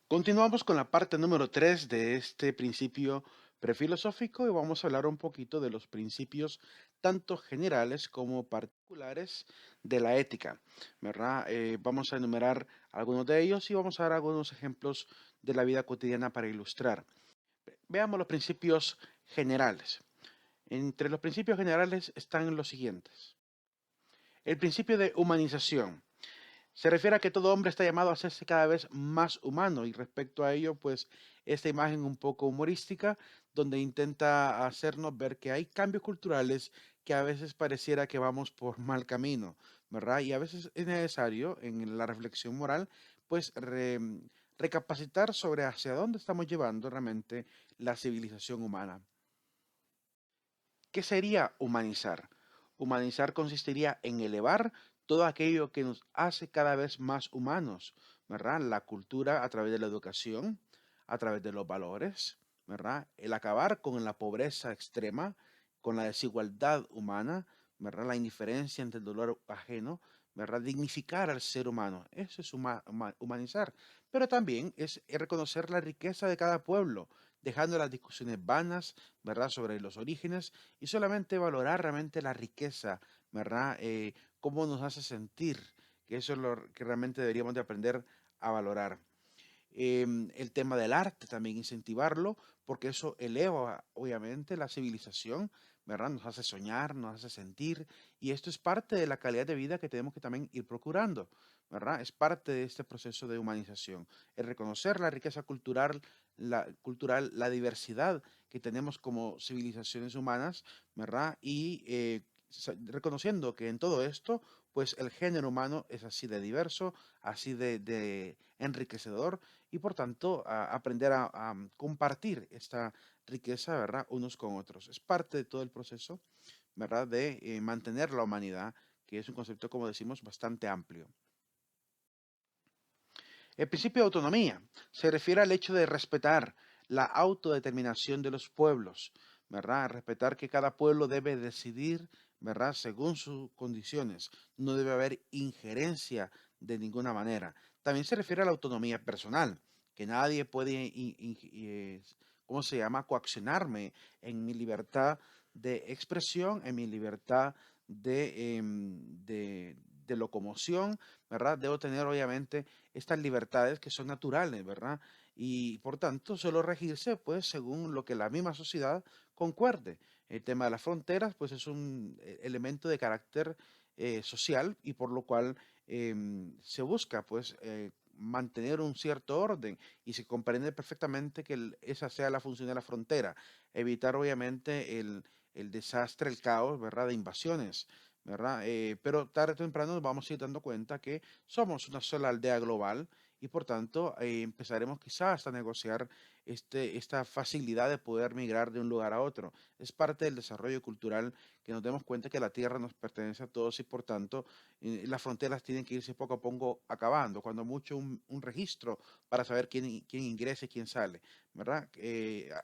Continuamos con la parte número 3 de este principio prefilosófico y vamos a hablar un poquito de los principios tanto generales como particulares de la ética, ¿verdad? Vamos a enumerar algunos de ellos y vamos a dar algunos ejemplos de la vida cotidiana para ilustrar. Veamos los principios generales. Entre los principios generales están los siguientes. El principio de humanización. Se refiere a que todo hombre está llamado a hacerse cada vez más humano y respecto a ello, pues esta imagen un poco humorística, donde intenta hacernos ver que hay cambios culturales que a veces pareciera que vamos por mal camino, ¿verdad? Y a veces es necesario en la reflexión moral, pues recapacitar sobre hacia dónde estamos llevando realmente la civilización humana. ¿Qué sería humanizar? Humanizar consistiría en elevar todo aquello que nos hace cada vez más humanos, ¿verdad? La cultura a través de la educación, a través de los valores, ¿verdad? El acabar con la pobreza extrema, con la desigualdad humana, ¿verdad? La indiferencia ante el dolor ajeno, ¿verdad? Dignificar al ser humano, eso es humanizar. Pero también es reconocer la riqueza de cada pueblo, dejando las discusiones vanas, ¿verdad? Sobre los orígenes y solamente valorar realmente la riqueza, ¿verdad? Cómo nos hace sentir, que eso es lo que realmente deberíamos de aprender a valorar. El tema del arte también incentivarlo, porque eso eleva obviamente la civilización, ¿verdad? Nos hace soñar, nos hace sentir, y esto es parte de la calidad de vida que tenemos que también ir procurando, ¿verdad? Es parte de este proceso de humanización, el reconocer la riqueza cultural, la diversidad que tenemos como civilizaciones humanas, ¿verdad? Y reconociendo que en todo esto, pues el género humano es así de diverso, así de enriquecedor y por tanto aprender a compartir esta riqueza, ¿verdad? Unos con otros. Es parte de todo el proceso, ¿verdad? De mantener la humanidad, que es un concepto, como decimos, bastante amplio. El principio de autonomía se refiere al hecho de respetar la autodeterminación de los pueblos, ¿verdad? Respetar que cada pueblo debe decidir, ¿verdad? Según sus condiciones. No debe haber injerencia de ninguna manera. También se refiere a la autonomía personal, que nadie puede, ¿cómo se llama?, coaccionarme en mi libertad de expresión, en mi libertad de locomoción, ¿verdad? Debo tener obviamente estas libertades que son naturales, ¿verdad? Y por tanto, solo regirse pues según lo que la misma sociedad concuerde. El tema de las fronteras pues es un elemento de carácter social y por lo cual se busca pues mantener un cierto orden y se comprende perfectamente que esa sea la función de la frontera, evitar obviamente el desastre, el caos, ¿verdad? De invasiones. ¿Verdad? Pero tarde o temprano nos vamos a ir dando cuenta que somos una sola aldea global y por tanto empezaremos quizás hasta a negociar esta facilidad de poder migrar de un lugar a otro. Es parte del desarrollo cultural que nos demos cuenta que la tierra nos pertenece a todos y por tanto las fronteras tienen que irse poco a poco acabando, cuando mucho un registro para saber quién ingresa y quién sale, ¿verdad?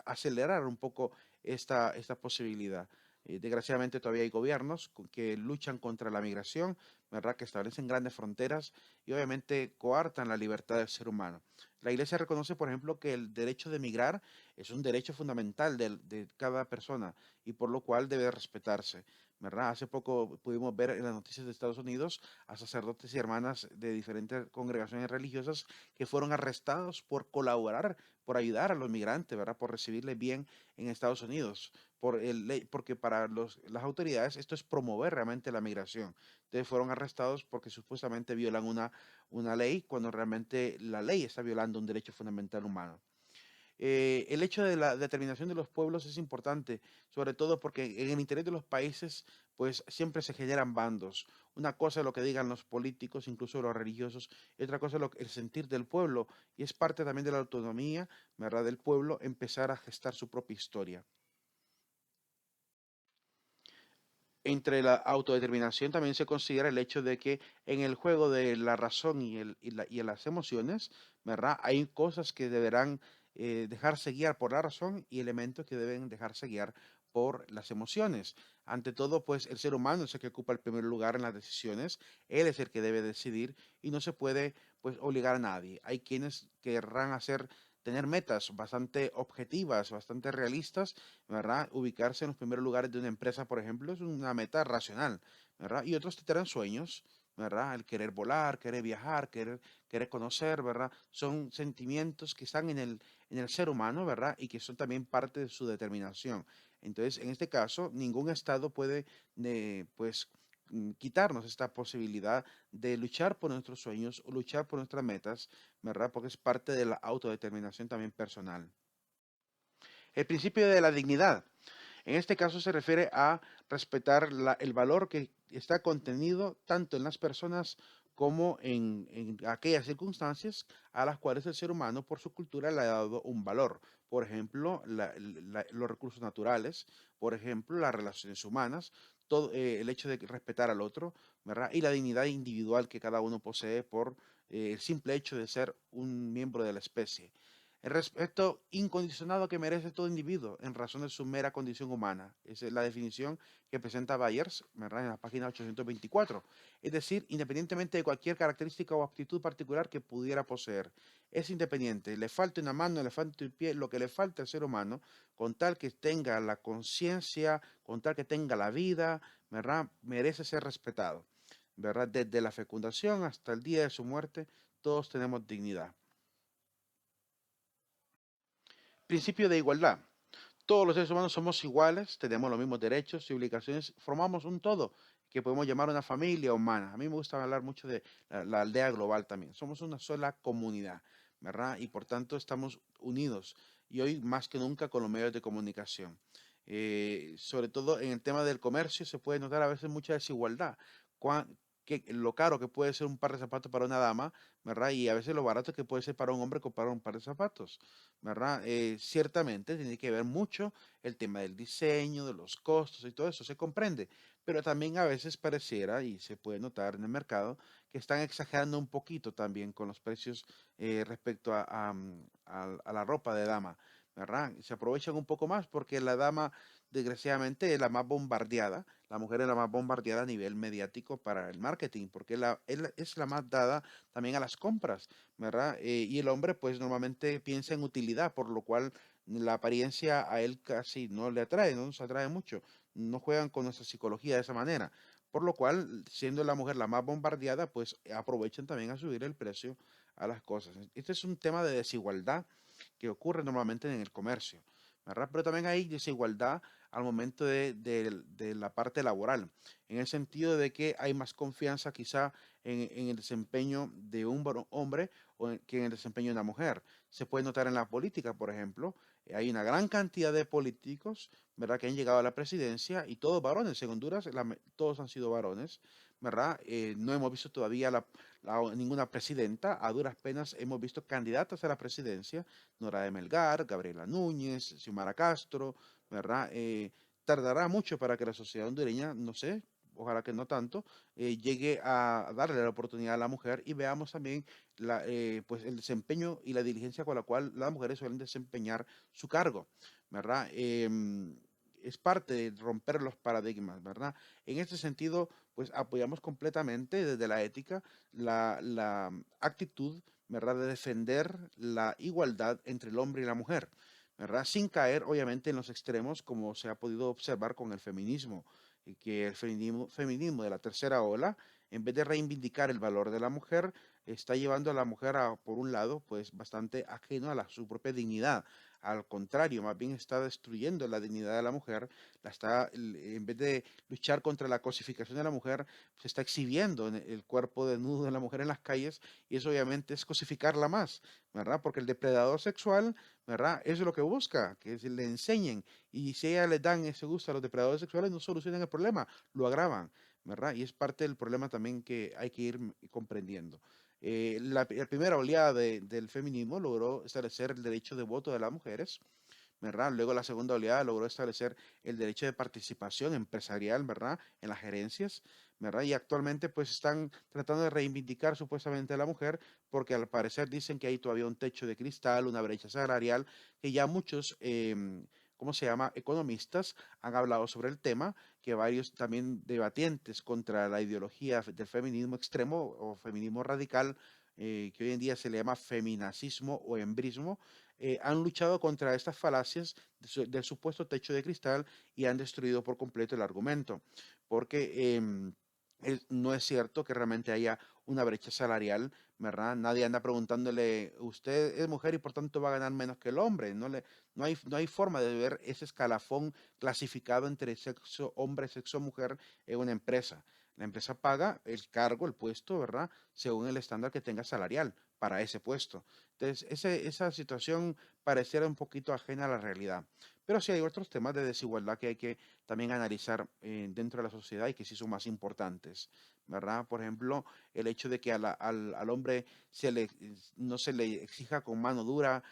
Acelerar un poco esta posibilidad. Desgraciadamente todavía hay gobiernos que luchan contra la migración, ¿verdad? Que establecen grandes fronteras y obviamente coartan la libertad del ser humano. La Iglesia reconoce, por ejemplo, que el derecho de migrar es un derecho fundamental de cada persona y por lo cual debe respetarse, ¿verdad? Hace poco pudimos ver en las noticias de Estados Unidos a sacerdotes y hermanas de diferentes congregaciones religiosas que fueron arrestados por colaborar, por ayudar a los migrantes, ¿verdad? Por recibirles bien en Estados Unidos porque para las autoridades esto es promover realmente la migración. Entonces fueron arrestados porque supuestamente violan una ley cuando realmente la ley está violando un derecho fundamental humano. El hecho de la determinación de los pueblos es importante, sobre todo porque en el interior de los países, pues siempre se generan bandos. Una cosa es lo que digan los políticos, incluso los religiosos, y otra cosa es el sentir del pueblo, y es parte también de la autonomía, ¿verdad?, del pueblo empezar a gestar su propia historia. Entre la autodeterminación también se considera el hecho de que en el juego de la razón y las emociones, ¿verdad? Hay cosas que deberán dejarse guiar por la razón y elementos que deben dejarse guiar por las emociones. Ante todo, pues el ser humano es el que ocupa el primer lugar en las decisiones, él es el que debe decidir y no se puede pues obligar a nadie. Hay quienes querrán tener metas bastante objetivas, bastante realistas, ¿verdad? Ubicarse en los primeros lugares de una empresa, por ejemplo, es una meta racional, ¿verdad? Y otros tendrán sueños, ¿verdad? El querer volar, querer viajar, querer conocer, ¿verdad? Son sentimientos que están en el ser humano, ¿verdad? Y que son también parte de su determinación. Entonces, en este caso, ningún Estado puede, pues, quitarnos esta posibilidad de luchar por nuestros sueños o luchar por nuestras metas, ¿verdad? Porque es parte de la autodeterminación también personal. El principio de la dignidad. En este caso se refiere a respetar el valor que está contenido tanto en las personas como en aquellas circunstancias a las cuales el ser humano por su cultura le ha dado un valor. Por ejemplo, los recursos naturales, por ejemplo, las relaciones humanas, todo el hecho de respetar al otro, ¿verdad? Y la dignidad individual que cada uno posee por el simple hecho de ser un miembro de la especie. El respeto incondicionado que merece todo individuo en razón de su mera condición humana. Esa es la definición que presenta Bayers, ¿verdad? En la página 824. Es decir, independientemente de cualquier característica o aptitud particular que pudiera poseer. Es independiente. Le falte una mano, le falte un pie, lo que le falta al ser humano, con tal que tenga la conciencia, con tal que tenga la vida, ¿verdad? Merece ser respetado. ¿Verdad? Desde la fecundación hasta el día de su muerte, todos tenemos dignidad. Principio de igualdad. Todos los seres humanos somos iguales, tenemos los mismos derechos y obligaciones, formamos un todo que podemos llamar una familia humana. A mí me gusta hablar mucho de la aldea global también. Somos una sola comunidad, ¿verdad? Y por tanto estamos unidos y hoy más que nunca con los medios de comunicación. Sobre todo en el tema del comercio se puede notar a veces mucha desigualdad. Cuán- lo caro que puede ser un par de zapatos para una dama, ¿verdad? Y a veces lo barato que puede ser para un hombre comprar un par de zapatos. ¿Verdad? Ciertamente tiene que ver mucho el tema del diseño, de los costos y todo eso, se comprende, pero también a veces pareciera, y se puede notar en el mercado, que están exagerando un poquito también con los precios respecto a la ropa de dama, ¿verdad? Se aprovechan un poco más porque la dama, desgraciadamente, es la más bombardeada, la mujer es la más bombardeada a nivel mediático para el marketing, porque es la más dada también a las compras. ¿Verdad? Y el hombre pues normalmente piensa en utilidad, por lo cual la apariencia a él casi no le atrae, no nos atrae mucho, no juegan con nuestra psicología de esa manera, por lo cual siendo la mujer la más bombardeada, pues aprovechan también a subir el precio a las cosas. Este es un tema de desigualdad que ocurre normalmente en el comercio, ¿verdad? Pero también hay desigualdad al momento de la parte laboral, en el sentido de que hay más confianza quizá en el desempeño de un hombre que en el desempeño de una mujer. Se puede notar en la política, por ejemplo, hay una gran cantidad de políticos, ¿verdad?, que han llegado a la presidencia y todos varones. En Honduras todos han sido varones, ¿verdad? No hemos visto todavía ninguna presidenta, a duras penas hemos visto candidatas a la presidencia, Nora de Melgar, Gabriela Núñez, Xiomara Castro, ¿verdad? Tardará mucho para que la sociedad hondureña, no sé, ojalá que no tanto, llegue a darle la oportunidad a la mujer y veamos también pues el desempeño y la diligencia con la cual las mujeres suelen desempeñar su cargo, ¿verdad? Es parte de romper los paradigmas, ¿verdad? En este sentido, pues apoyamos completamente desde la ética la actitud, ¿verdad?, de defender la igualdad entre el hombre y la mujer, ¿verdad? Sin caer, obviamente, en los extremos, como se ha podido observar con el feminismo, y que el feminismo de la tercera ola, en vez de reivindicar el valor de la mujer, está llevando a la mujer a, por un lado, pues bastante ajeno a su propia dignidad. Al contrario, más bien está destruyendo la dignidad de la mujer, en vez de luchar contra la cosificación de la mujer, se está exhibiendo en el cuerpo desnudo de la mujer en las calles y eso obviamente es cosificarla más, ¿verdad? Porque el depredador sexual, ¿verdad? Eso es lo que busca, que le enseñen y si ella les dan ese gusto a los depredadores sexuales, no solucionan el problema, lo agravan, ¿verdad? Y es parte del problema también que hay que ir comprendiendo. La primera oleada del feminismo logró establecer el derecho de voto de las mujeres, ¿verdad? Luego la segunda oleada logró establecer el derecho de participación empresarial, ¿verdad? En las gerencias, ¿verdad? Y actualmente pues están tratando de reivindicar supuestamente a la mujer porque al parecer dicen que hay todavía un techo de cristal, una brecha salarial que ya muchos ¿cómo se llama? Economistas han hablado sobre el tema, que varios también debatientes contra la ideología del feminismo extremo o feminismo radical, que hoy en día se le llama feminacismo o embrismo, han luchado contra estas falacias del supuesto techo de cristal y han destruido por completo el argumento, porque no es cierto que realmente haya una brecha salarial, ¿verdad? Nadie anda preguntándole, usted es mujer y por tanto va a ganar menos que el hombre. No hay forma de ver ese escalafón clasificado entre sexo hombre, sexo mujer en una empresa. La empresa paga el cargo, el puesto, ¿verdad? Según el estándar que tenga salarial para ese puesto. Entonces, esa situación pareciera un poquito ajena a la realidad. Pero sí hay otros temas de desigualdad que hay que también analizar dentro de la sociedad y que sí son más importantes, ¿verdad? Por ejemplo, el hecho de que al hombre no se le exija con mano dura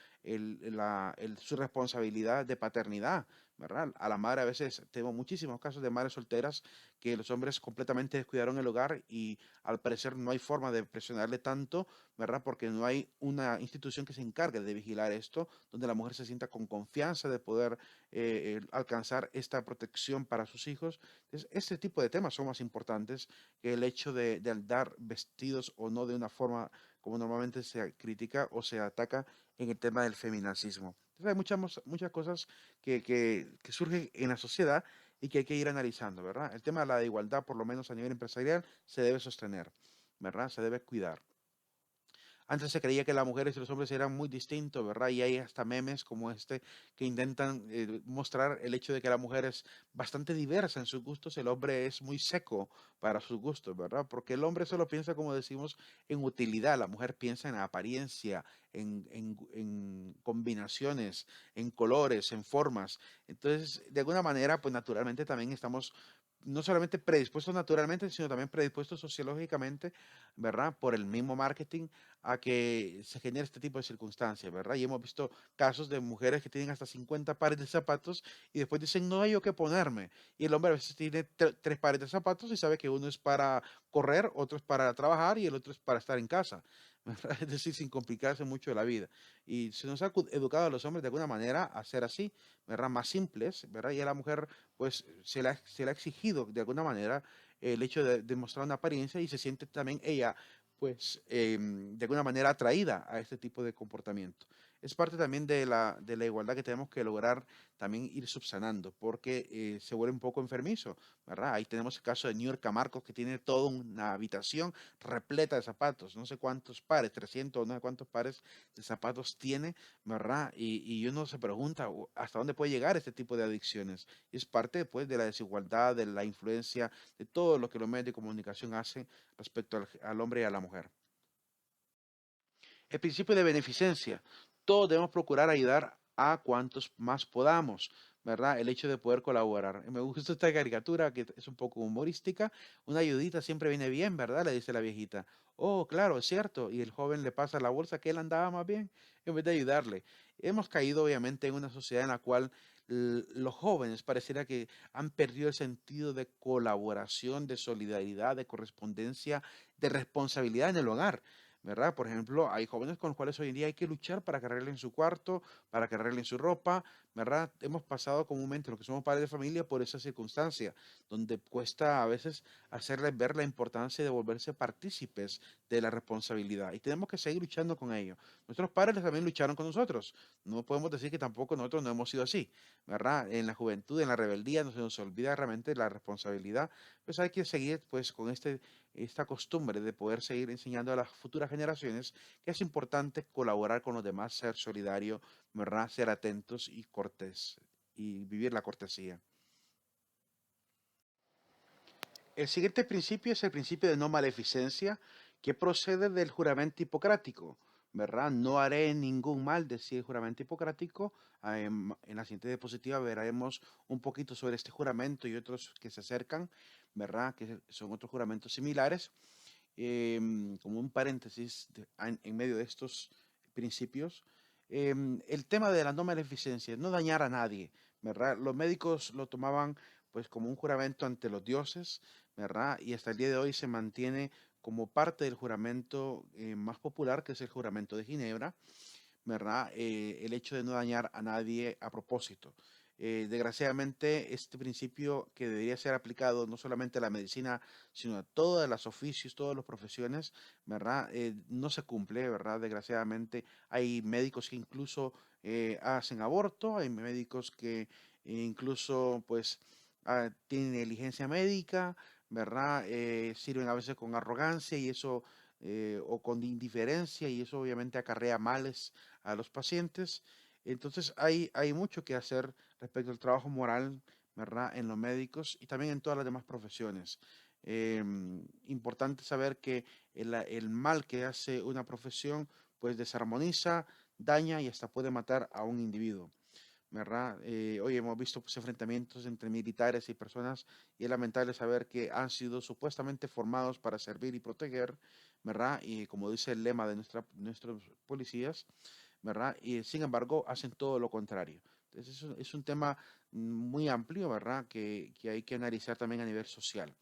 su responsabilidad de paternidad, ¿verdad? A la madre a veces tengo muchísimos casos de madres solteras que los hombres completamente descuidaron el hogar y al parecer no hay forma de presionarle tanto, ¿verdad? Porque no hay una institución que se encargue de vigilar esto, donde la mujer se sienta con confianza de poder alcanzar esta protección para sus hijos. Entonces, este tipo de temas son más importantes que el hecho de dar vestidos o no de una forma como normalmente se critica o se ataca en el tema del feminacismo. Entonces, hay muchas cosas que surgen en la sociedad y que hay que ir analizando, ¿verdad? El tema de la igualdad, por lo menos a nivel empresarial, se debe sostener, ¿verdad? Se debe cuidar. Antes se creía que las mujeres y los hombres eran muy distintos, ¿verdad? Y hay hasta memes como este que intentan mostrar el hecho de que la mujer es bastante diversa en sus gustos, el hombre es muy seco para sus gustos, ¿verdad? Porque el hombre solo piensa, como decimos, en utilidad, la mujer piensa en apariencia, en combinaciones, en colores, en formas. Entonces, de alguna manera, pues naturalmente también estamos no solamente predispuestos naturalmente, sino también predispuestos sociológicamente, ¿verdad? Por el mismo marketing a que se genere este tipo de circunstancias, ¿verdad? Y hemos visto casos de mujeres que tienen hasta 50 pares de zapatos y después dicen, no hay yo que ponerme. Y el hombre a veces tiene tres pares de zapatos y sabe que uno es para correr, otro es para trabajar y el otro es para estar en casa, ¿verdad? Es decir, sin complicarse mucho la vida. Y se nos ha educado a los hombres de alguna manera a ser así, ¿verdad? Más simples, ¿verdad? Y a la mujer, pues, se le ha exigido de alguna manera el hecho de mostrar una apariencia y se siente también ella pues de alguna manera atraída a este tipo de comportamiento. Es parte también de la igualdad que tenemos que lograr también ir subsanando, porque se vuelve un poco enfermizo, ¿verdad? Ahí tenemos el caso de New York Marcos, que tiene toda una habitación repleta de zapatos, no sé cuántos pares, 300 o no sé cuántos pares de zapatos tiene, ¿verdad? Y uno se pregunta hasta dónde puede llegar este tipo de adicciones. Y es parte, pues, de la desigualdad, de la influencia, de todo lo que los medios de comunicación hacen respecto al hombre y a la mujer. El principio de beneficencia. Todos debemos procurar ayudar a cuantos más podamos, ¿verdad? El hecho de poder colaborar. Me gusta esta caricatura que es un poco humorística. Una ayudita siempre viene bien, ¿verdad? Le dice la viejita. Oh, claro, es cierto. Y el joven le pasa la bolsa que él andaba más bien en vez de ayudarle. Hemos caído obviamente en una sociedad en la cual los jóvenes pareciera que han perdido el sentido de colaboración, de solidaridad, de correspondencia, de responsabilidad en el hogar. ¿Verdad? Por ejemplo, hay jóvenes con los cuales hoy en día hay que luchar para que arreglen su cuarto, para que arreglen su ropa, ¿verdad? Hemos pasado comúnmente, los que somos padres de familia, por esa circunstancia, donde cuesta a veces hacerles ver la importancia de volverse partícipes de la responsabilidad. Y tenemos que seguir luchando con ello. Nuestros padres también lucharon con nosotros. No podemos decir que tampoco nosotros no hemos sido así, ¿verdad? En la juventud, en la rebeldía, no se nos olvida realmente la responsabilidad. Pues hay que seguir pues con esta costumbre de poder seguir enseñando a las futuras generaciones que es importante colaborar con los demás, ser solidario, ¿verdad? Ser atentos y cortés y vivir la cortesía. El siguiente principio es el principio de no maleficencia que procede del juramento hipocrático, ¿verdad? No haré ningún mal, decía el juramento hipocrático. En la siguiente diapositiva veremos un poquito sobre este juramento y otros que se acercan, ¿verdad? Que son otros juramentos similares. Como un paréntesis en medio de estos principios, el tema de la no maleficencia, no dañar a nadie, ¿verdad? Los médicos lo tomaban pues como un juramento ante los dioses, ¿verdad? Y hasta el día de hoy se mantiene como parte del juramento más popular, que es el juramento de Ginebra, ¿verdad? El hecho de no dañar a nadie a propósito. Desgraciadamente, este principio que debería ser aplicado no solamente a la medicina, sino a todas las oficios, todas las profesiones, ¿verdad? No se cumple, ¿verdad? Desgraciadamente, hay médicos que incluso hacen aborto, hay médicos que incluso, pues, tienen negligencia médica, ¿verdad? Sirven a veces con arrogancia y eso, o con indiferencia, y eso obviamente acarrea males a los pacientes. Entonces hay mucho que hacer respecto al trabajo moral, ¿verdad? En los médicos y también en todas las demás profesiones. Importante saber que el mal que hace una profesión, pues desarmoniza, daña y hasta puede matar a un individuo. ¿Verdad? Hoy hemos visto pues, enfrentamientos entre militares y personas y es lamentable saber que han sido supuestamente formados para servir y proteger, ¿verdad? Y como dice el lema de nuestros policías, ¿verdad? Y sin embargo hacen todo lo contrario. Entonces es un tema muy amplio, ¿verdad? Que hay que analizar también a nivel social.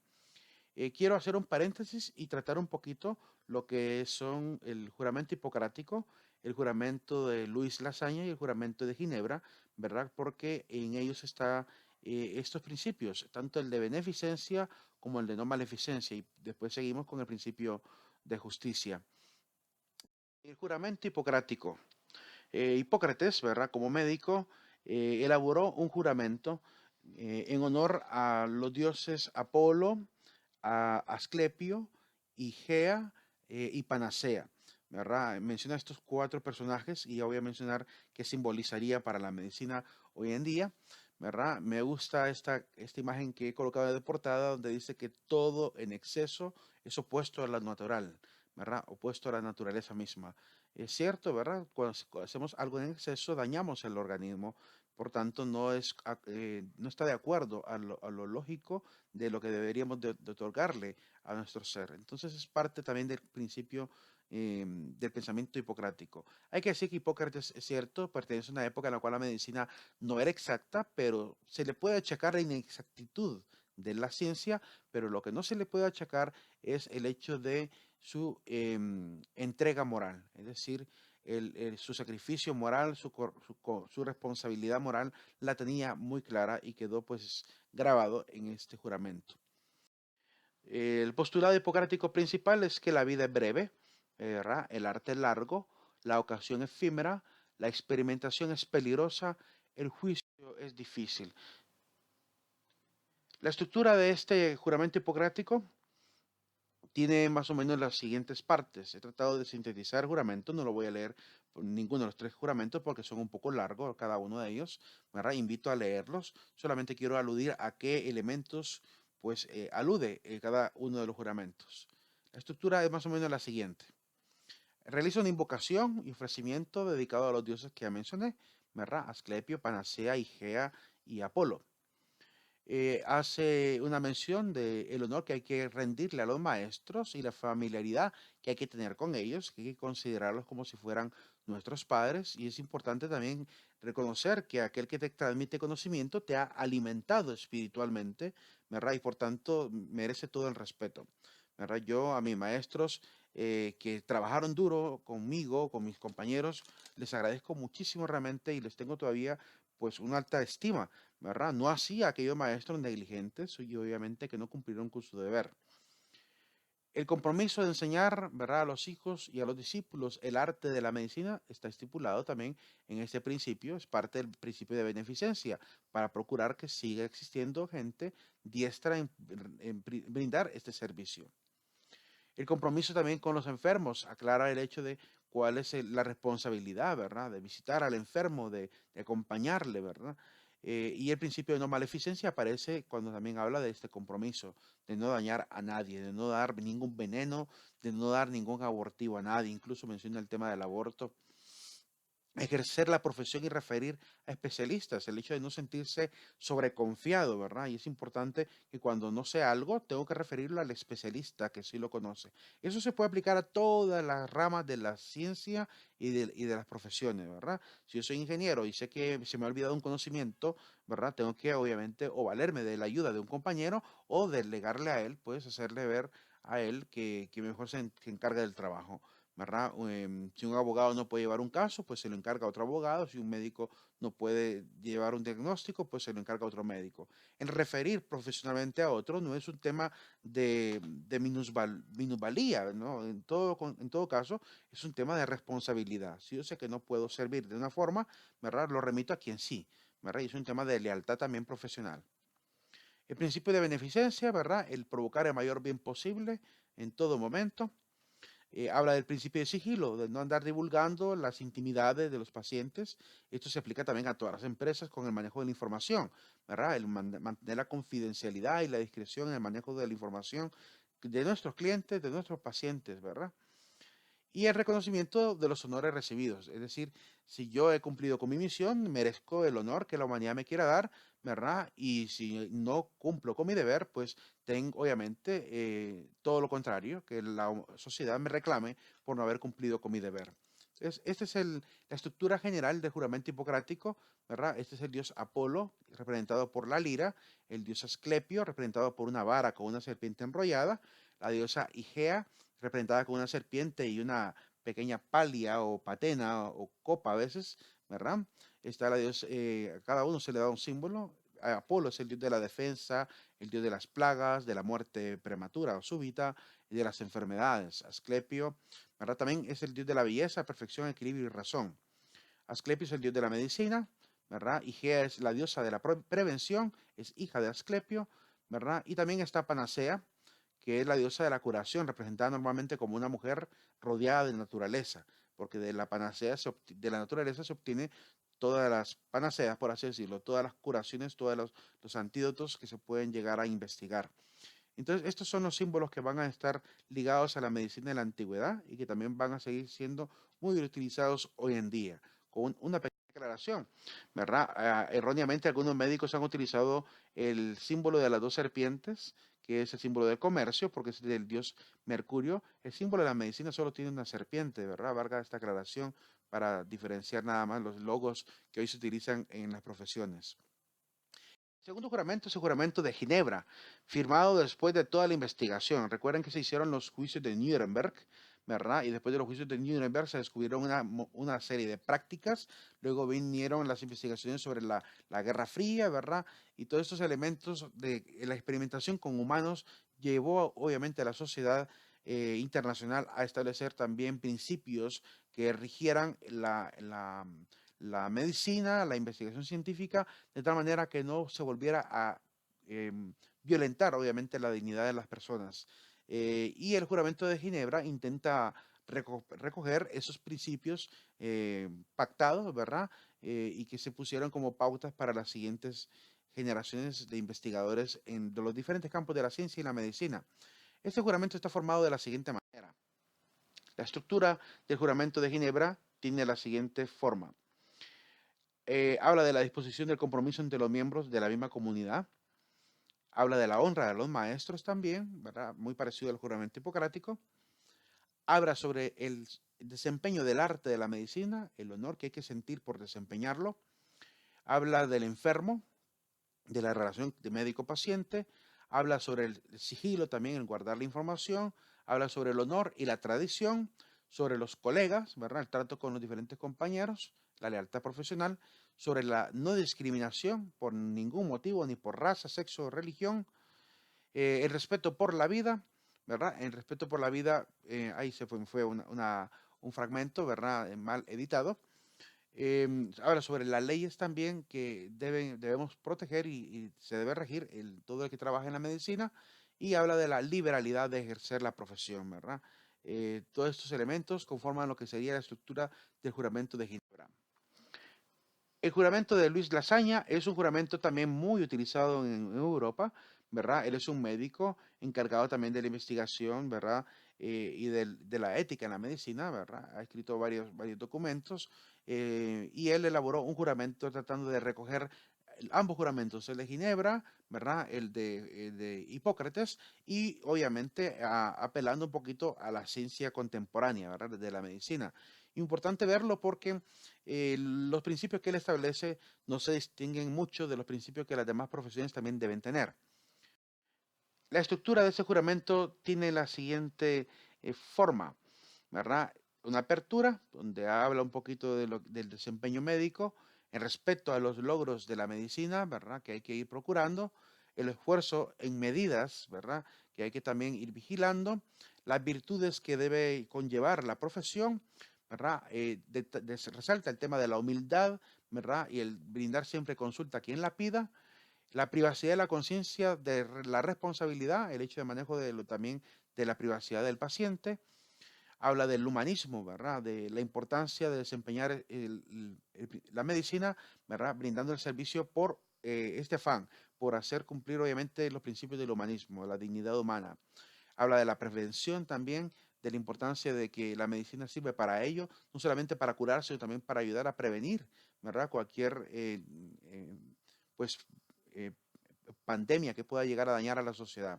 Quiero hacer un paréntesis y tratar un poquito lo que son el juramento hipocrático, el juramento de Luis Lasaña y el juramento de Ginebra, ¿verdad? Porque en ellos está estos principios, tanto el de beneficencia como el de no maleficencia, y después seguimos con el principio de justicia. El juramento hipocrático. Hipócrates, ¿verdad? Como médico, elaboró un juramento en honor a los dioses Apolo, a Asclepio, Igea y Panacea. ¿Verdad? Menciona estos cuatro personajes y ya voy a mencionar qué simbolizaría para la medicina hoy en día. ¿Verdad? Me gusta esta imagen que he colocado de portada donde dice que todo en exceso es opuesto a lo natural, ¿verdad? Opuesto a la naturaleza misma. Es cierto, ¿verdad? Cuando hacemos algo en exceso dañamos el organismo, por tanto no está de acuerdo a lo lógico de lo que deberíamos de otorgarle a nuestro ser. Entonces es parte también del principio del pensamiento hipocrático. Hay que decir que Hipócrates, es cierto, pertenece a una época en la cual la medicina no era exacta, pero se le puede achacar la inexactitud de la ciencia, pero lo que no se le puede achacar es el hecho de su entrega moral, es decir, su sacrificio moral, su responsabilidad moral la tenía muy clara y quedó pues grabado en este juramento. El postulado hipocrático principal es que la vida es breve, ¿verdad? El arte es largo, la ocasión efímera, la experimentación es peligrosa, el juicio es difícil. La estructura de este juramento hipocrático tiene más o menos las siguientes partes. He tratado de sintetizar juramentos, no lo voy a leer por ninguno de los tres juramentos porque son un poco largos cada uno de ellos, ¿verdad? Invito a leerlos, solamente quiero aludir a qué elementos pues alude cada uno de los juramentos. La estructura es más o menos la siguiente. Realiza una invocación y ofrecimiento dedicado a los dioses que ya mencioné, ¿verdad? Asclepio, Panacea, Igea y Apolo. Hace una mención del honor que hay que rendirle a los maestros y la familiaridad que hay que tener con ellos, que hay que considerarlos como si fueran nuestros padres. Y es importante también reconocer que aquel que te transmite conocimiento te ha alimentado espiritualmente, ¿verdad? Y por tanto merece todo el respeto, ¿verdad? Yo a mis maestros que trabajaron duro conmigo, con mis compañeros, les agradezco muchísimo realmente y les tengo todavía pues una alta estima, ¿verdad? No así a aquellos maestros negligentes y obviamente que no cumplieron con su deber. El compromiso de enseñar, ¿verdad? A los hijos y a los discípulos el arte de la medicina está estipulado también en este principio, es parte del principio de beneficencia, para procurar que siga existiendo gente diestra en brindar este servicio. El compromiso también con los enfermos aclara el hecho de cuál es la responsabilidad, ¿verdad? De visitar al enfermo, de acompañarle, ¿verdad? Y el principio de no maleficencia aparece cuando también habla de este compromiso, de no dañar a nadie, de no dar ningún veneno, de no dar ningún abortivo a nadie. Incluso menciona el tema del aborto, ejercer la profesión y referir a especialistas, el hecho de no sentirse sobreconfiado, ¿verdad? Y es importante que cuando no sé algo, tengo que referirlo al especialista que sí lo conoce. Eso se puede aplicar a todas las ramas de la ciencia y de las profesiones, ¿verdad? Si yo soy ingeniero y sé que se me ha olvidado un conocimiento, ¿verdad? Tengo que obviamente o valerme de la ayuda de un compañero o delegarle a él, pues hacerle ver a él que mejor se encarga del trabajo. ¿verdad? Si un abogado no puede llevar un caso, pues se lo encarga a otro abogado. Si un médico no puede llevar un diagnóstico, pues se lo encarga a otro médico. El referir profesionalmente a otro no es un tema de minusvalía, ¿no? En todo caso, es un tema de responsabilidad. Si yo sé que no puedo servir de una forma, ¿verdad? Lo remito a quien sí, ¿verdad? Y es un tema de lealtad también profesional. El principio de beneficencia, ¿verdad? El provocar el mayor bien posible en todo momento. Habla del principio de sigilo, de no andar divulgando las intimidades de los pacientes. Esto se aplica también a todas las empresas con el manejo de la información, ¿verdad? Mantener la confidencialidad y la discreción en el manejo de la información de nuestros clientes, de nuestros pacientes, ¿verdad? Y el reconocimiento de los honores recibidos. Es decir, si yo he cumplido con mi misión, merezco el honor que la humanidad me quiera dar, ¿verdad? Y si no cumplo con mi deber, pues tengo obviamente todo lo contrario, que la sociedad me reclame por no haber cumplido con mi deber. Entonces, esta es la estructura general del juramento hipocrático, ¿verdad? Este es el dios Apolo, representado por la lira, el dios Asclepio, representado por una vara con una serpiente enrollada, la diosa Igea, representada con una serpiente y una pequeña palia o patena o copa a veces, ¿verdad? Está la dios, a cada uno se le da un símbolo. Apolo es el dios de la defensa, el dios de las plagas, de la muerte prematura o súbita y de las enfermedades. Asclepio, ¿verdad? También es el dios de la belleza, perfección, equilibrio y razón. Asclepio es el dios de la medicina, ¿verdad? Igea es la diosa de la prevención, es hija de Asclepio, ¿verdad? Y también está Panacea, que es la diosa de la curación, representada normalmente como una mujer rodeada de naturaleza, porque de la panacea, de la naturaleza se obtiene todas las panaceas, por así decirlo, todas las curaciones, todos los antídotos que se pueden llegar a investigar. Entonces, estos son los símbolos que van a estar ligados a la medicina de la antigüedad y que también van a seguir siendo muy utilizados hoy en día, con una pequeña aclaración, ¿verdad? Erróneamente, algunos médicos han utilizado el símbolo de las dos serpientes, que es el símbolo del comercio, porque es del dios Mercurio. El símbolo de la medicina solo tiene una serpiente, ¿verdad? Valga esta aclaración para diferenciar nada más los logos que hoy se utilizan en las profesiones. Segundo juramento es el juramento de Ginebra, firmado después de toda la investigación. Recuerden que se hicieron los juicios de Nuremberg, ¿verdad? Y después de los juicios de Nuremberg se descubrieron una serie de prácticas. Luego vinieron las investigaciones sobre la Guerra Fría, ¿verdad? Y todos estos elementos de la experimentación con humanos llevó obviamente a la sociedad internacional a establecer también principios que rigieran la medicina, la investigación científica, de tal manera que no se volviera a violentar, obviamente, la dignidad de las personas. Y el juramento de Ginebra intenta recoger esos principios pactados, ¿verdad? Y que se pusieron como pautas para las siguientes generaciones de investigadores de los diferentes campos de la ciencia y la medicina. Este juramento está formado de la siguiente manera. La estructura del juramento de Ginebra tiene la siguiente forma. Habla de la disposición del compromiso entre los miembros de la misma comunidad. Habla de la honra de los maestros también, ¿verdad? Muy parecido al juramento hipocrático. Habla sobre el desempeño del arte de la medicina, el honor que hay que sentir por desempeñarlo. Habla del enfermo, de la relación de médico-paciente. Habla sobre el sigilo también, el guardar la información. Habla sobre el honor y la tradición, sobre los colegas, ¿verdad? El trato con los diferentes compañeros, la lealtad profesional, sobre la no discriminación por ningún motivo, ni por raza, sexo o religión, el respeto por la vida, ¿verdad? El respeto por la vida, ahí fue un fragmento, ¿verdad? Mal editado. Ahora, sobre las leyes también que debemos proteger y se debe regir todo el que trabaja en la medicina, y habla de la liberalidad de ejercer la profesión, ¿verdad? Todos estos elementos conforman lo que sería la estructura del juramento de Ginebra. El juramento de Luis Lasaña es un juramento también muy utilizado en Europa, ¿verdad? Él es un médico encargado también de la investigación, ¿verdad? Y de la ética en la medicina, ¿verdad? Ha escrito varios documentos y él elaboró un juramento tratando de recoger ambos juramentos, el de Ginebra, ¿verdad? El de Hipócrates y obviamente apelando un poquito a la ciencia contemporánea, ¿verdad? De la medicina. Importante verlo porque los principios que él establece no se distinguen mucho de los principios que las demás profesiones también deben tener. La estructura de ese juramento tiene la siguiente forma, ¿verdad? una apertura donde habla un poquito del desempeño médico en respecto a los logros de la medicina, ¿verdad? Que hay que ir procurando, el esfuerzo en medidas, ¿verdad? Que hay que también ir vigilando, las virtudes que debe conllevar la profesión, ¿verdad? Resalta el tema de la humildad, ¿verdad? Y el brindar siempre consulta a quien la pida, la privacidad de la conciencia, de la responsabilidad, el hecho de manejo también de la privacidad del paciente, habla del humanismo, ¿verdad? De la importancia de desempeñar la medicina, ¿verdad? Brindando el servicio por este afán, por hacer cumplir obviamente los principios del humanismo, la dignidad humana. Habla de la prevención también, de la importancia de que la medicina sirve para ello, no solamente para curar, sino también para ayudar a prevenir, ¿verdad? Cualquier, pues, eh, pandemia que pueda llegar a dañar a la sociedad.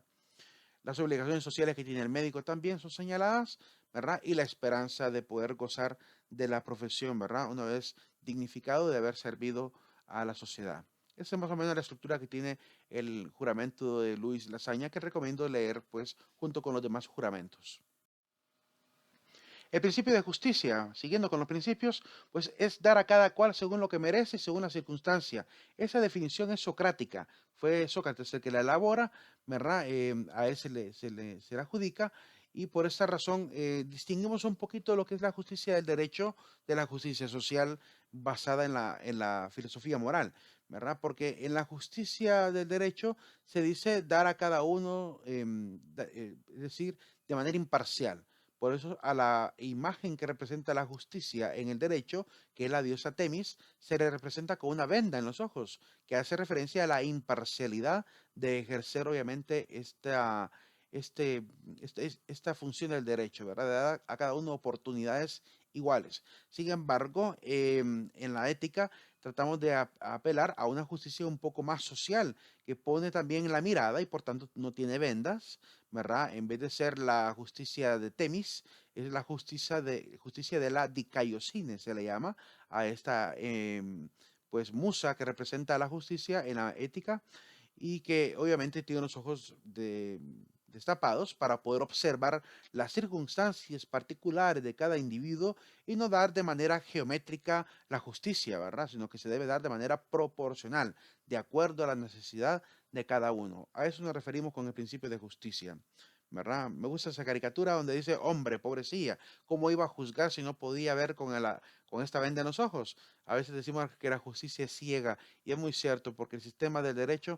Las obligaciones sociales que tiene el médico también son señaladas, ¿verdad? Y la esperanza de poder gozar de la profesión, ¿verdad? Una vez dignificado de haber servido a la sociedad. Esa es más o menos la estructura que tiene el juramento de Luis Lasaña, que recomiendo leer, pues, junto con los demás juramentos. El principio de justicia, siguiendo con los principios, pues es dar a cada cual según lo que merece y según la circunstancia. Esa definición es socrática. Fue Sócrates el que la elabora, ¿verdad? A él se le adjudica y por esta razón distinguimos un poquito lo que es la justicia del derecho de la justicia social basada en la filosofía moral, ¿verdad? Porque en la justicia del derecho se dice dar a cada uno, es decir, de manera imparcial. Por eso a la imagen que representa la justicia en el derecho, que es la diosa Temis, se le representa con una venda en los ojos, que hace referencia a la imparcialidad de ejercer obviamente este, esta función del derecho, ¿verdad? De dar a cada uno oportunidades iguales. Sin embargo, en la ética tratamos de apelar a una justicia un poco más social, que pone también la mirada y por tanto no tiene vendas, ¿verdad? En vez de ser la justicia de Temis, es la justicia de la dikaiosine, se le llama a esta pues musa que representa la justicia en la ética y que obviamente tiene los ojos destapados para poder observar las circunstancias particulares de cada individuo y no dar de manera geométrica la justicia, ¿verdad? Sino que se debe dar de manera proporcional, de acuerdo a la necesidad de cada uno. A eso nos referimos con el principio de justicia. ¿Verdad? Me gusta esa caricatura donde dice, hombre, pobrecilla, ¿cómo iba a juzgar si no podía ver con esta venda en los ojos? A veces decimos que la justicia es ciega y es muy cierto porque el sistema del derecho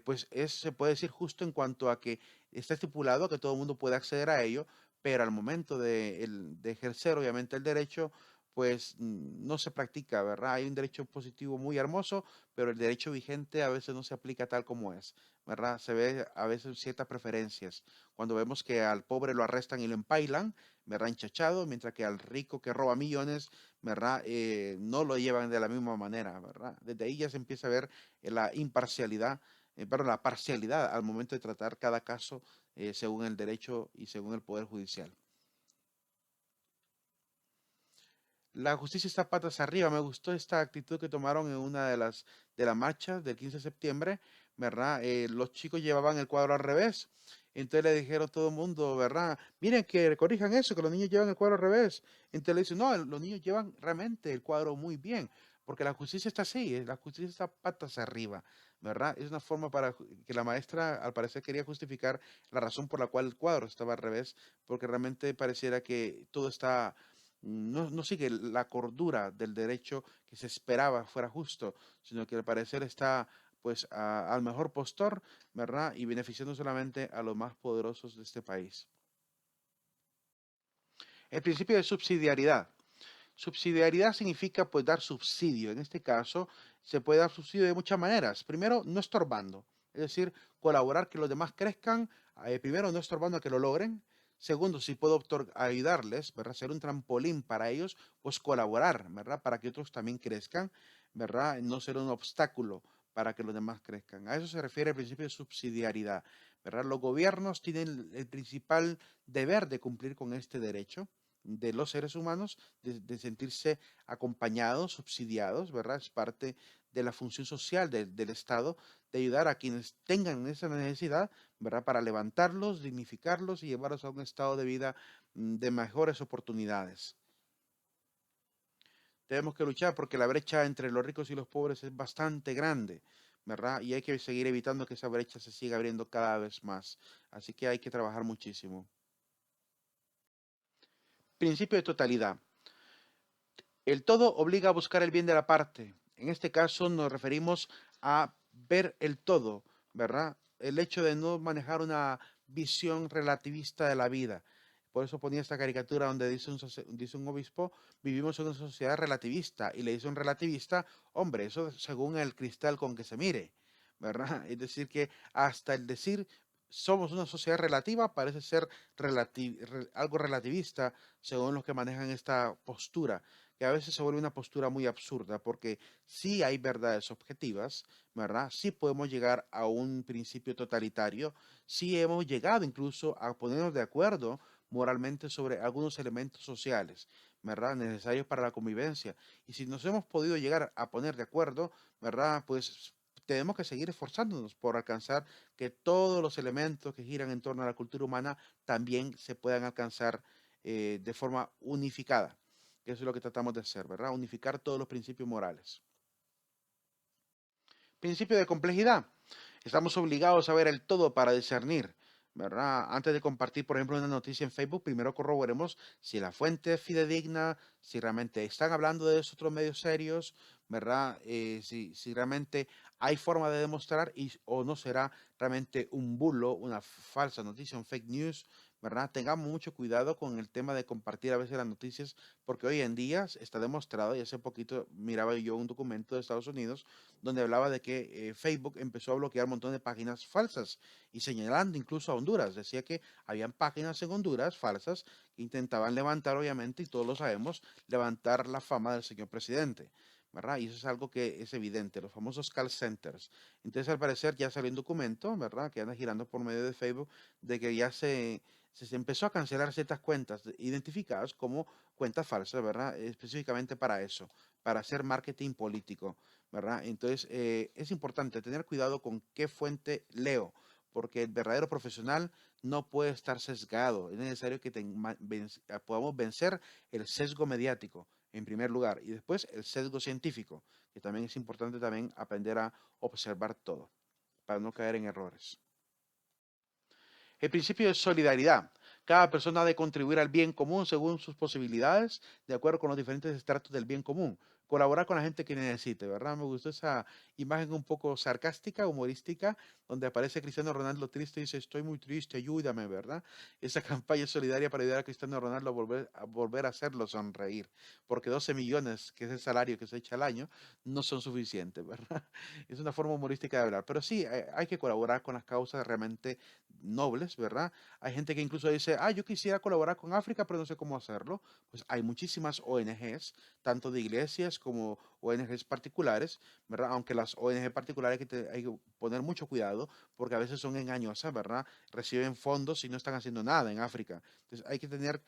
pues se puede decir justo en cuanto a que está estipulado que todo el mundo puede acceder a ello, pero al momento de ejercer obviamente el derecho, pues no se practica, ¿verdad? Hay un derecho positivo muy hermoso, pero el derecho vigente a veces no se aplica tal como es, ¿verdad? Se ve a veces ciertas preferencias. Cuando vemos que al pobre lo arrestan y lo empailan, ¿verdad? Enchachado, mientras que al rico que roba millones, ¿verdad? No lo llevan de la misma manera, ¿verdad? Desde ahí ya se empieza a ver la imparcialidad, perdón, la parcialidad al momento de tratar cada caso según el derecho y según el Poder Judicial. La justicia está patas arriba. Me gustó esta actitud que tomaron en una de las marchas del 15 de septiembre, ¿verdad? Los chicos llevaban el cuadro al revés. Entonces le dijeron a todo el mundo, ¿verdad? Miren que corrijan eso, que los niños llevan el cuadro al revés. Entonces le dicen, no, los niños llevan realmente el cuadro muy bien, porque la justicia está así, la justicia está patas arriba, ¿verdad? Es una forma para que la maestra al parecer quería justificar la razón por la cual el cuadro estaba al revés, porque realmente pareciera que todo está no sigue la cordura del derecho que se esperaba fuera justo, sino que al parecer está pues al mejor postor, ¿verdad? Y beneficiando solamente a los más poderosos de este país. El principio de subsidiariedad. Subsidiariedad significa pues dar subsidio. En este caso se puede dar subsidio de muchas maneras. Primero, no estorbando, es decir, colaborar que los demás crezcan. Primero, no estorbando a que lo logren. Segundo, si puedo ayudarles, ¿verdad? Ser un trampolín para ellos, pues colaborar, ¿verdad? Para que otros también crezcan, ¿verdad? No ser un obstáculo para que los demás crezcan. A eso se refiere el principio de subsidiariedad, ¿verdad? Los gobiernos tienen el principal deber de cumplir con este derecho, de los seres humanos, de sentirse acompañados, subsidiados, ¿verdad? Es parte de la función social del Estado de ayudar a quienes tengan esa necesidad, ¿verdad? Para levantarlos, dignificarlos y llevarlos a un estado de vida de mejores oportunidades. Tenemos que luchar porque la brecha entre los ricos y los pobres es bastante grande, ¿verdad? Y hay que seguir evitando que esa brecha se siga abriendo cada vez más. Así que hay que trabajar muchísimo. Principio de totalidad. El todo obliga a buscar el bien de la parte. En este caso nos referimos a ver el todo, ¿verdad? El hecho de no manejar una visión relativista de la vida. Por eso ponía esta caricatura donde dice un obispo, vivimos en una sociedad relativista. Y le dice un relativista, hombre, eso según el cristal con que se mire, ¿verdad? Es decir, que hasta el decir somos una sociedad relativa parece ser algo relativista según los que manejan esta postura, que a veces se vuelve una postura muy absurda, porque sí hay verdades objetivas, ¿verdad? Sí podemos llegar a un principio totalitario, sí hemos llegado incluso a ponernos de acuerdo moralmente sobre algunos elementos sociales, ¿verdad? Necesarios para la convivencia. Y si nos hemos podido llegar a poner de acuerdo, ¿verdad? Pues tenemos que seguir esforzándonos por alcanzar que todos los elementos que giran en torno a la cultura humana también se puedan alcanzar de forma unificada. Eso es lo que tratamos de hacer, ¿verdad? Unificar todos los principios morales. Principio de complejidad. Estamos obligados a ver el todo para discernir, ¿verdad? Antes de compartir, por ejemplo, una noticia en Facebook, primero corroboremos si la fuente es fidedigna, si realmente están hablando de esos otros medios serios, ¿verdad? Si realmente hay forma de demostrar o no será realmente un bulo, una falsa noticia, un fake news, ¿verdad? Tengamos mucho cuidado con el tema de compartir a veces las noticias, porque hoy en día está demostrado, y hace poquito miraba yo un documento de Estados Unidos, donde hablaba de que Facebook empezó a bloquear un montón de páginas falsas y señalando incluso a Honduras. Decía que habían páginas en Honduras falsas que intentaban levantar, obviamente, y todos lo sabemos, levantar la fama del señor presidente, ¿verdad? Y eso es algo que es evidente, los famosos call centers. Entonces, al parecer, ya salió un documento, ¿verdad?, que anda girando por medio de Facebook, de que ya se empezó a cancelar ciertas cuentas identificadas como cuentas falsas, ¿verdad? Específicamente para eso, para hacer marketing político. ¿Verdad? Entonces, es importante tener cuidado con qué fuente leo, porque el verdadero profesional no puede estar sesgado. Es necesario que podamos vencer el sesgo mediático, en primer lugar, y después el sesgo científico, que también es importante también aprender a observar todo, para no caer en errores. El principio de solidaridad. Cada persona ha de contribuir al bien común según sus posibilidades, de acuerdo con los diferentes estratos del bien común. Colaborar con la gente que necesite, ¿verdad? Me gustó esa imagen un poco sarcástica, humorística, donde aparece Cristiano Ronaldo triste y dice, estoy muy triste, ayúdame, ¿verdad? Esa campaña solidaria para ayudar a Cristiano Ronaldo a volver a hacerlo sonreír, porque 12 millones, que es el salario que se echa al año, no son suficientes, ¿verdad? Es una forma humorística de hablar, pero sí, hay que colaborar con las causas realmente nobles, ¿verdad? Hay gente que incluso dice, yo quisiera colaborar con África, pero no sé cómo hacerlo. Pues hay muchísimas ONGs, tanto de iglesias como ONGs particulares, ¿verdad? Aunque las ONG particulares hay que poner mucho cuidado porque a veces son engañosas, ¿verdad? Reciben fondos y no están haciendo nada en África. Entonces hay que tener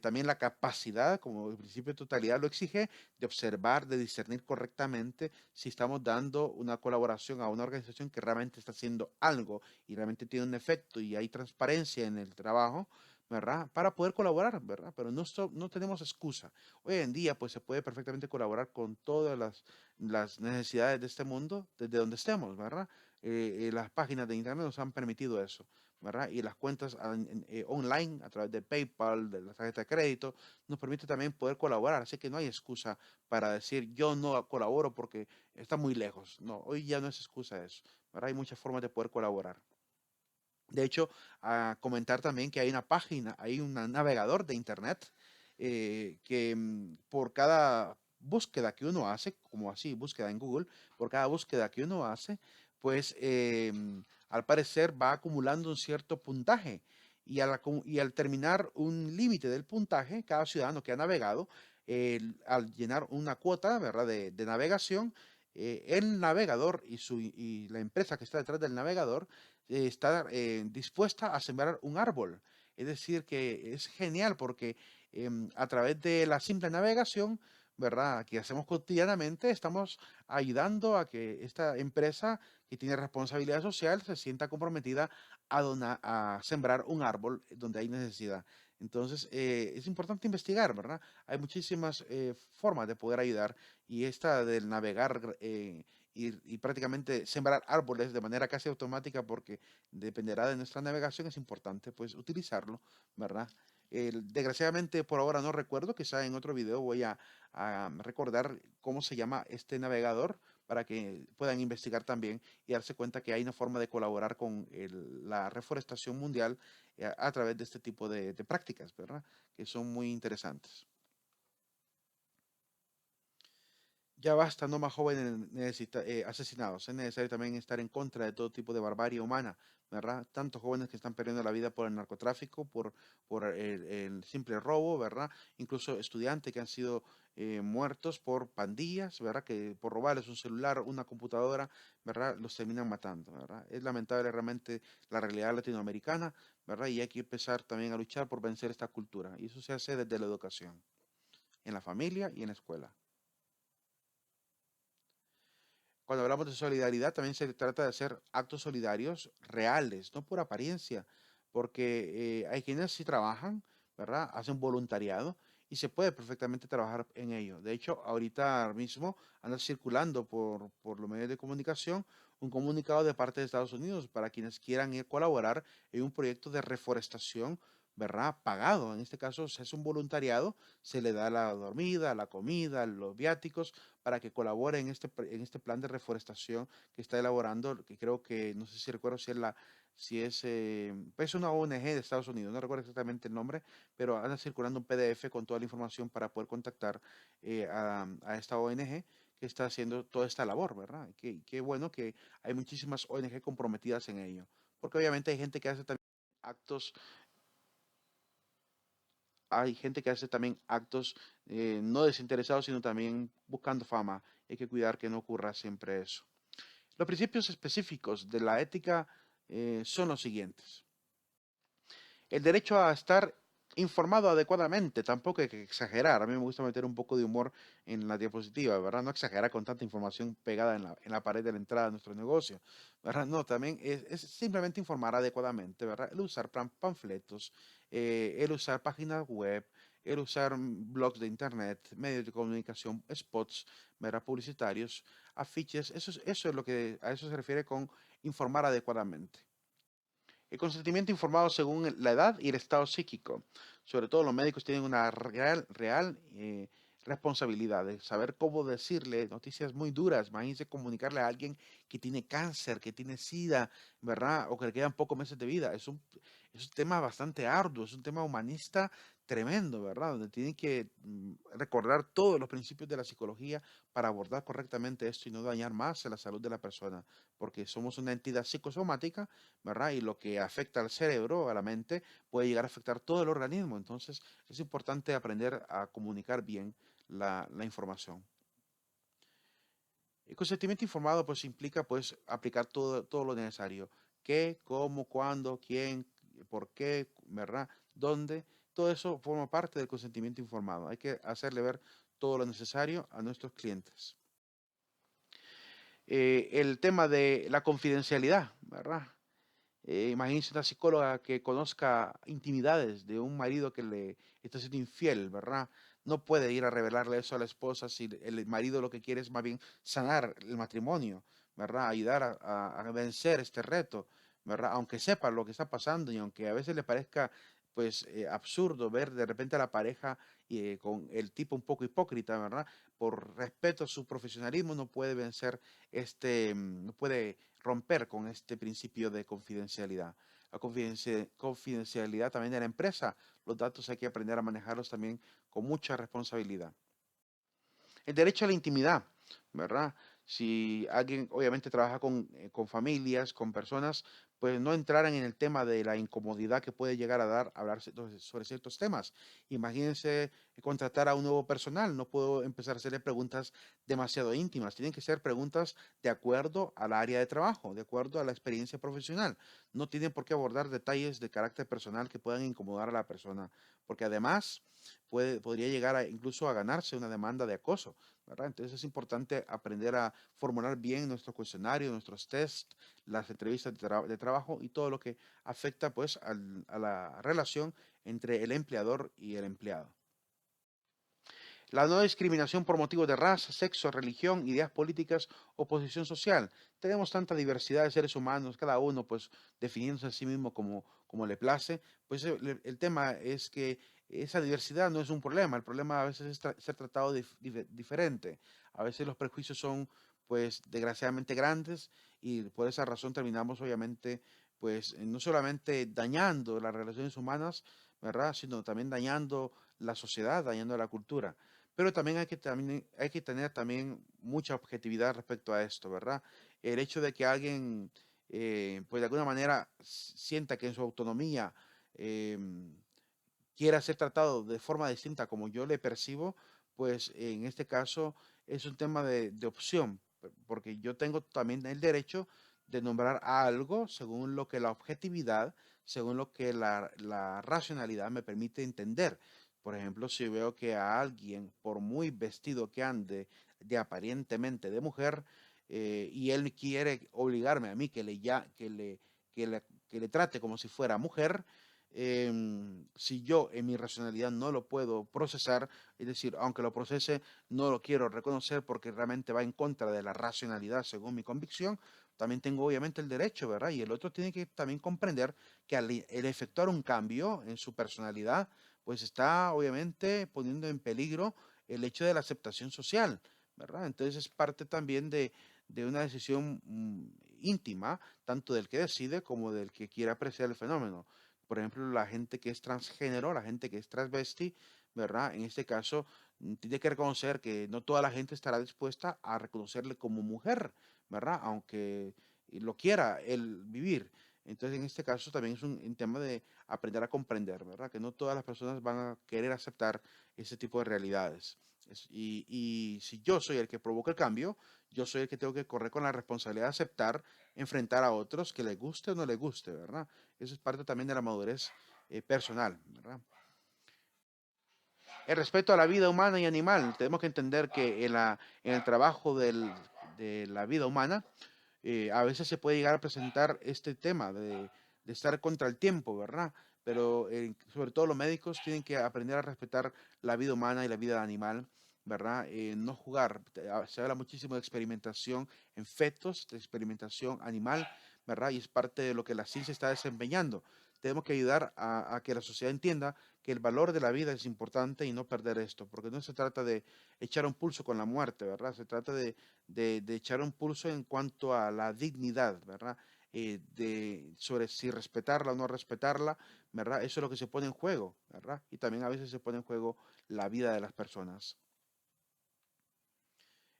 también la capacidad, como el principio de totalidad lo exige, de observar, de discernir correctamente si estamos dando una colaboración a una organización que realmente está haciendo algo y realmente tiene un efecto y hay transparencia en el trabajo, ¿verdad? Para poder colaborar, ¿verdad? Pero no tenemos excusa. Hoy en día, pues se puede perfectamente colaborar con todas las necesidades de este mundo desde donde estemos, ¿verdad? Las páginas de internet nos han permitido eso, ¿verdad? Y las cuentas online a través de PayPal, de la tarjeta de crédito, nos permite también poder colaborar. Así que no hay excusa para decir yo no colaboro porque está muy lejos. No, hoy ya no es excusa eso, ¿verdad? Hay muchas formas de poder colaborar. De hecho, a comentar también que hay una página, hay un navegador de internet que por cada búsqueda que uno hace, como así, búsqueda en Google, por cada búsqueda que uno hace, pues al parecer va acumulando un cierto puntaje. Y al terminar un límite del puntaje, cada ciudadano que ha navegado, al llenar una cuota, ¿verdad?, de navegación, el navegador y la empresa que está detrás del navegador está dispuesta a sembrar un árbol. Es decir, que es genial porque A través de la simple navegación, ¿verdad? Que hacemos cotidianamente, estamos ayudando a que esta empresa que tiene responsabilidad social se sienta comprometida a sembrar un árbol donde hay necesidad. Entonces, es importante investigar, ¿verdad? Hay muchísimas formas de poder ayudar y esta del navegar y prácticamente sembrar árboles de manera casi automática porque dependerá de nuestra navegación, es importante pues utilizarlo, ¿verdad? Desgraciadamente por ahora no recuerdo, quizá en otro video voy a recordar cómo se llama este navegador para que puedan investigar también y darse cuenta que hay una forma de colaborar con la reforestación mundial a través de este tipo de prácticas, ¿verdad? Que son muy interesantes. Ya basta, no más jóvenes asesinados. Es necesario también estar en contra de todo tipo de barbarie humana, ¿verdad? Tantos jóvenes que están perdiendo la vida por el narcotráfico, por el simple robo, ¿verdad? Incluso estudiantes que han sido muertos por pandillas, ¿verdad? Que por robarles un celular, una computadora, ¿verdad? Los terminan matando, ¿verdad? Es lamentable realmente la realidad latinoamericana, ¿verdad? Y hay que empezar también a luchar por vencer esta cultura. Y eso se hace desde la educación, en la familia y en la escuela. Cuando hablamos de solidaridad, también se trata de hacer actos solidarios reales, no por apariencia, porque hay quienes sí trabajan, ¿verdad? Hacen voluntariado y se puede perfectamente trabajar en ello. De hecho, ahorita mismo anda circulando por los medios de comunicación un comunicado de parte de Estados Unidos para quienes quieran ir a colaborar en un proyecto de reforestación, ¿verdad? Pagado. En este caso, se hace un voluntariado, se le da la dormida, la comida, los viáticos para que colabore en este plan de reforestación que está elaborando, que creo que, no sé si recuerdo si es, pues una ONG de Estados Unidos, no recuerdo exactamente el nombre, pero anda circulando un PDF con toda la información para poder contactar a esta ONG que está haciendo toda esta labor, ¿verdad? Qué bueno que hay muchísimas ONG comprometidas en ello, porque obviamente hay gente que hace también actos hay gente que hace también actos no desinteresados, sino también buscando fama. Hay que cuidar que no ocurra siempre eso. Los principios específicos de la ética son los siguientes. El derecho a estar informado adecuadamente, tampoco hay que exagerar. A mí me gusta meter un poco de humor en la diapositiva, ¿verdad? No exagerar con tanta información pegada en la pared de la entrada de nuestro negocio, ¿verdad? No, también es simplemente informar adecuadamente, ¿verdad? El usar panfletos, el usar páginas web, el usar blogs de internet, medios de comunicación, spots, ¿verdad? Publicitarios, afiches, eso es lo que a eso se refiere con informar adecuadamente. El consentimiento informado según la edad y el estado psíquico. Sobre todo los médicos tienen una real responsabilidad de saber cómo decirle noticias muy duras. Imagínense comunicarle a alguien que tiene cáncer, que tiene SIDA, ¿verdad? O que le quedan pocos meses de vida. Es un tema bastante arduo, es un tema humanista tremendo, ¿verdad? Donde tienen que recordar todos los principios de la psicología para abordar correctamente esto y no dañar más a la salud de la persona, porque somos una entidad psicosomática, ¿verdad? Y lo que afecta al cerebro, a la mente, puede llegar a afectar todo el organismo. Entonces, es importante aprender a comunicar bien la información. El consentimiento informado, pues, implica, pues, aplicar todo lo necesario. ¿Qué, cómo, cuándo, quién, por qué, ¿verdad? ¿Dónde? Todo eso forma parte del consentimiento informado. Hay que hacerle ver todo lo necesario a nuestros clientes. El tema de la confidencialidad, ¿verdad? Imagínense una psicóloga que conozca intimidades de un marido que le está siendo infiel, ¿verdad? No puede ir a revelarle eso a la esposa si el marido lo que quiere es más bien sanar el matrimonio, ¿verdad? Ayudar a vencer este reto, ¿verdad? Aunque sepa lo que está pasando y aunque a veces le parezca pues absurdo ver de repente a la pareja con el tipo un poco hipócrita, ¿verdad? Por respeto a su profesionalismo no puede vencer no puede romper con este principio de confidencialidad. La confidencialidad también de la empresa, los datos hay que aprender a manejarlos también con mucha responsabilidad. El derecho a la intimidad, ¿verdad? Si alguien obviamente trabaja con familias, con personas, pues no entraran en el tema de la incomodidad que puede llegar a dar hablar sobre ciertos temas. Imagínense contratar a un nuevo personal, no puedo empezar a hacerle preguntas demasiado íntimas, tienen que ser preguntas de acuerdo al área de trabajo, de acuerdo a la experiencia profesional. No tienen por qué abordar detalles de carácter personal que puedan incomodar a la persona, porque además podría llegar incluso a ganarse una demanda de acoso, ¿verdad? Entonces es importante aprender a formular bien nuestro cuestionario, nuestros test, las entrevistas de trabajo y todo lo que afecta pues a la relación entre el empleador y el empleado. La no discriminación por motivos de raza, sexo, religión, ideas políticas o posición social. Tenemos tanta diversidad de seres humanos, cada uno pues definiéndose a sí mismo como le place. Pues el tema es que esa diversidad no es un problema, el problema a veces es ser tratado diferente. A veces los prejuicios son pues desgraciadamente grandes y por esa razón terminamos obviamente pues no solamente dañando las relaciones humanas, ¿verdad? Sino también dañando la sociedad, dañando la cultura. Pero también hay que tener también mucha objetividad respecto a esto, ¿verdad? El hecho de que alguien, pues de alguna manera sienta que en su autonomía quiera ser tratado de forma distinta como yo le percibo, pues en este caso es un tema de opción, porque yo tengo también el derecho de nombrar a algo según lo que la objetividad, según lo que la racionalidad me permite entender. Por ejemplo, si veo que a alguien, por muy vestido que ande de aparentemente de mujer, y él quiere obligarme a mí que le trate como si fuera mujer, si yo en mi racionalidad no lo puedo procesar, es decir, aunque lo procese, no lo quiero reconocer porque realmente va en contra de la racionalidad según mi convicción, también tengo obviamente el derecho, ¿verdad? Y el otro tiene que también comprender que al el efectuar un cambio en su personalidad, pues está obviamente poniendo en peligro el hecho de la aceptación social, ¿verdad? Entonces es parte también de una decisión íntima, tanto del que decide como del que quiere apreciar el fenómeno. Por ejemplo, la gente que es transgénero, la gente que es transvesti, ¿verdad? En este caso, tiene que reconocer que no toda la gente estará dispuesta a reconocerle como mujer, ¿verdad? Aunque lo quiera él vivir. Entonces, en este caso también es un tema de aprender a comprender, ¿verdad? Que no todas las personas van a querer aceptar ese tipo de realidades. Y si yo soy el que provoca el cambio, yo soy el que tengo que correr con la responsabilidad de aceptar, enfrentar a otros que le guste o no le guste, ¿verdad? Eso es parte también de la madurez personal, ¿verdad? El respeto a la vida humana y animal. Tenemos que entender que en el trabajo de la vida humana, a veces se puede llegar a presentar este tema de estar contra el tiempo, ¿verdad? Pero sobre todo los médicos tienen que aprender a respetar la vida humana y la vida animal, ¿verdad? No jugar. Se habla muchísimo de experimentación en fetos, de experimentación animal, ¿verdad? Y es parte de lo que la ciencia está desempeñando. Tenemos que ayudar a que la sociedad entienda que el valor de la vida es importante y no perder esto, porque no se trata de echar un pulso con la muerte, ¿verdad? Se trata de echar un pulso en cuanto a la dignidad, ¿verdad? Sobre si respetarla o no respetarla, ¿verdad? Eso es lo que se pone en juego, ¿verdad? Y también a veces se pone en juego la vida de las personas.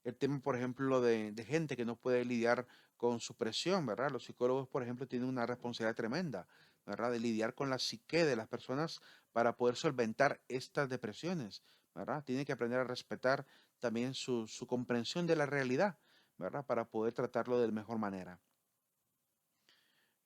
El tema, por ejemplo, de gente que no puede lidiar con su presión, ¿verdad? Los psicólogos, por ejemplo, tienen una responsabilidad tremenda, ¿verdad? De lidiar con la psique de las personas para poder solventar estas depresiones, ¿verdad? Tienen que aprender a respetar también su comprensión de la realidad, ¿verdad? Para poder tratarlo de la mejor manera.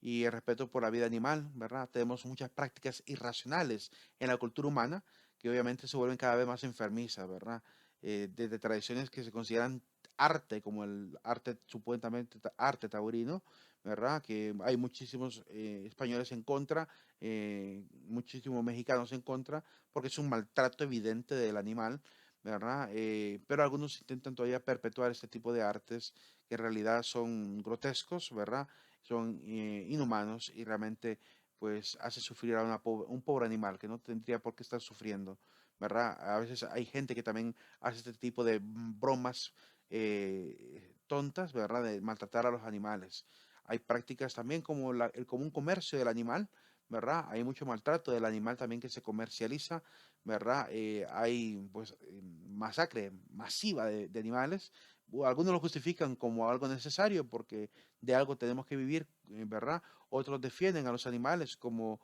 Y el respeto por la vida animal, ¿verdad? Tenemos muchas prácticas irracionales en la cultura humana que obviamente se vuelven cada vez más enfermizas, ¿verdad? Desde tradiciones que se consideran arte, como el arte supuestamente arte taurino, ¿verdad? Que hay muchísimos españoles en contra, muchísimos mexicanos en contra, porque es un maltrato evidente del animal, ¿verdad? Pero algunos intentan todavía perpetuar este tipo de artes que en realidad son grotescos, ¿verdad? Son inhumanos y realmente pues hace sufrir a un pobre animal que no tendría por qué estar sufriendo, ¿verdad? A veces hay gente que también hace este tipo de bromas tontas, ¿verdad? De maltratar a los animales. Hay prácticas también como el común comercio del animal, ¿verdad? Hay mucho maltrato del animal también que se comercializa, ¿verdad? Hay pues masacre masiva de animales. Algunos lo justifican como algo necesario porque de algo tenemos que vivir, ¿verdad? Otros defienden a los animales como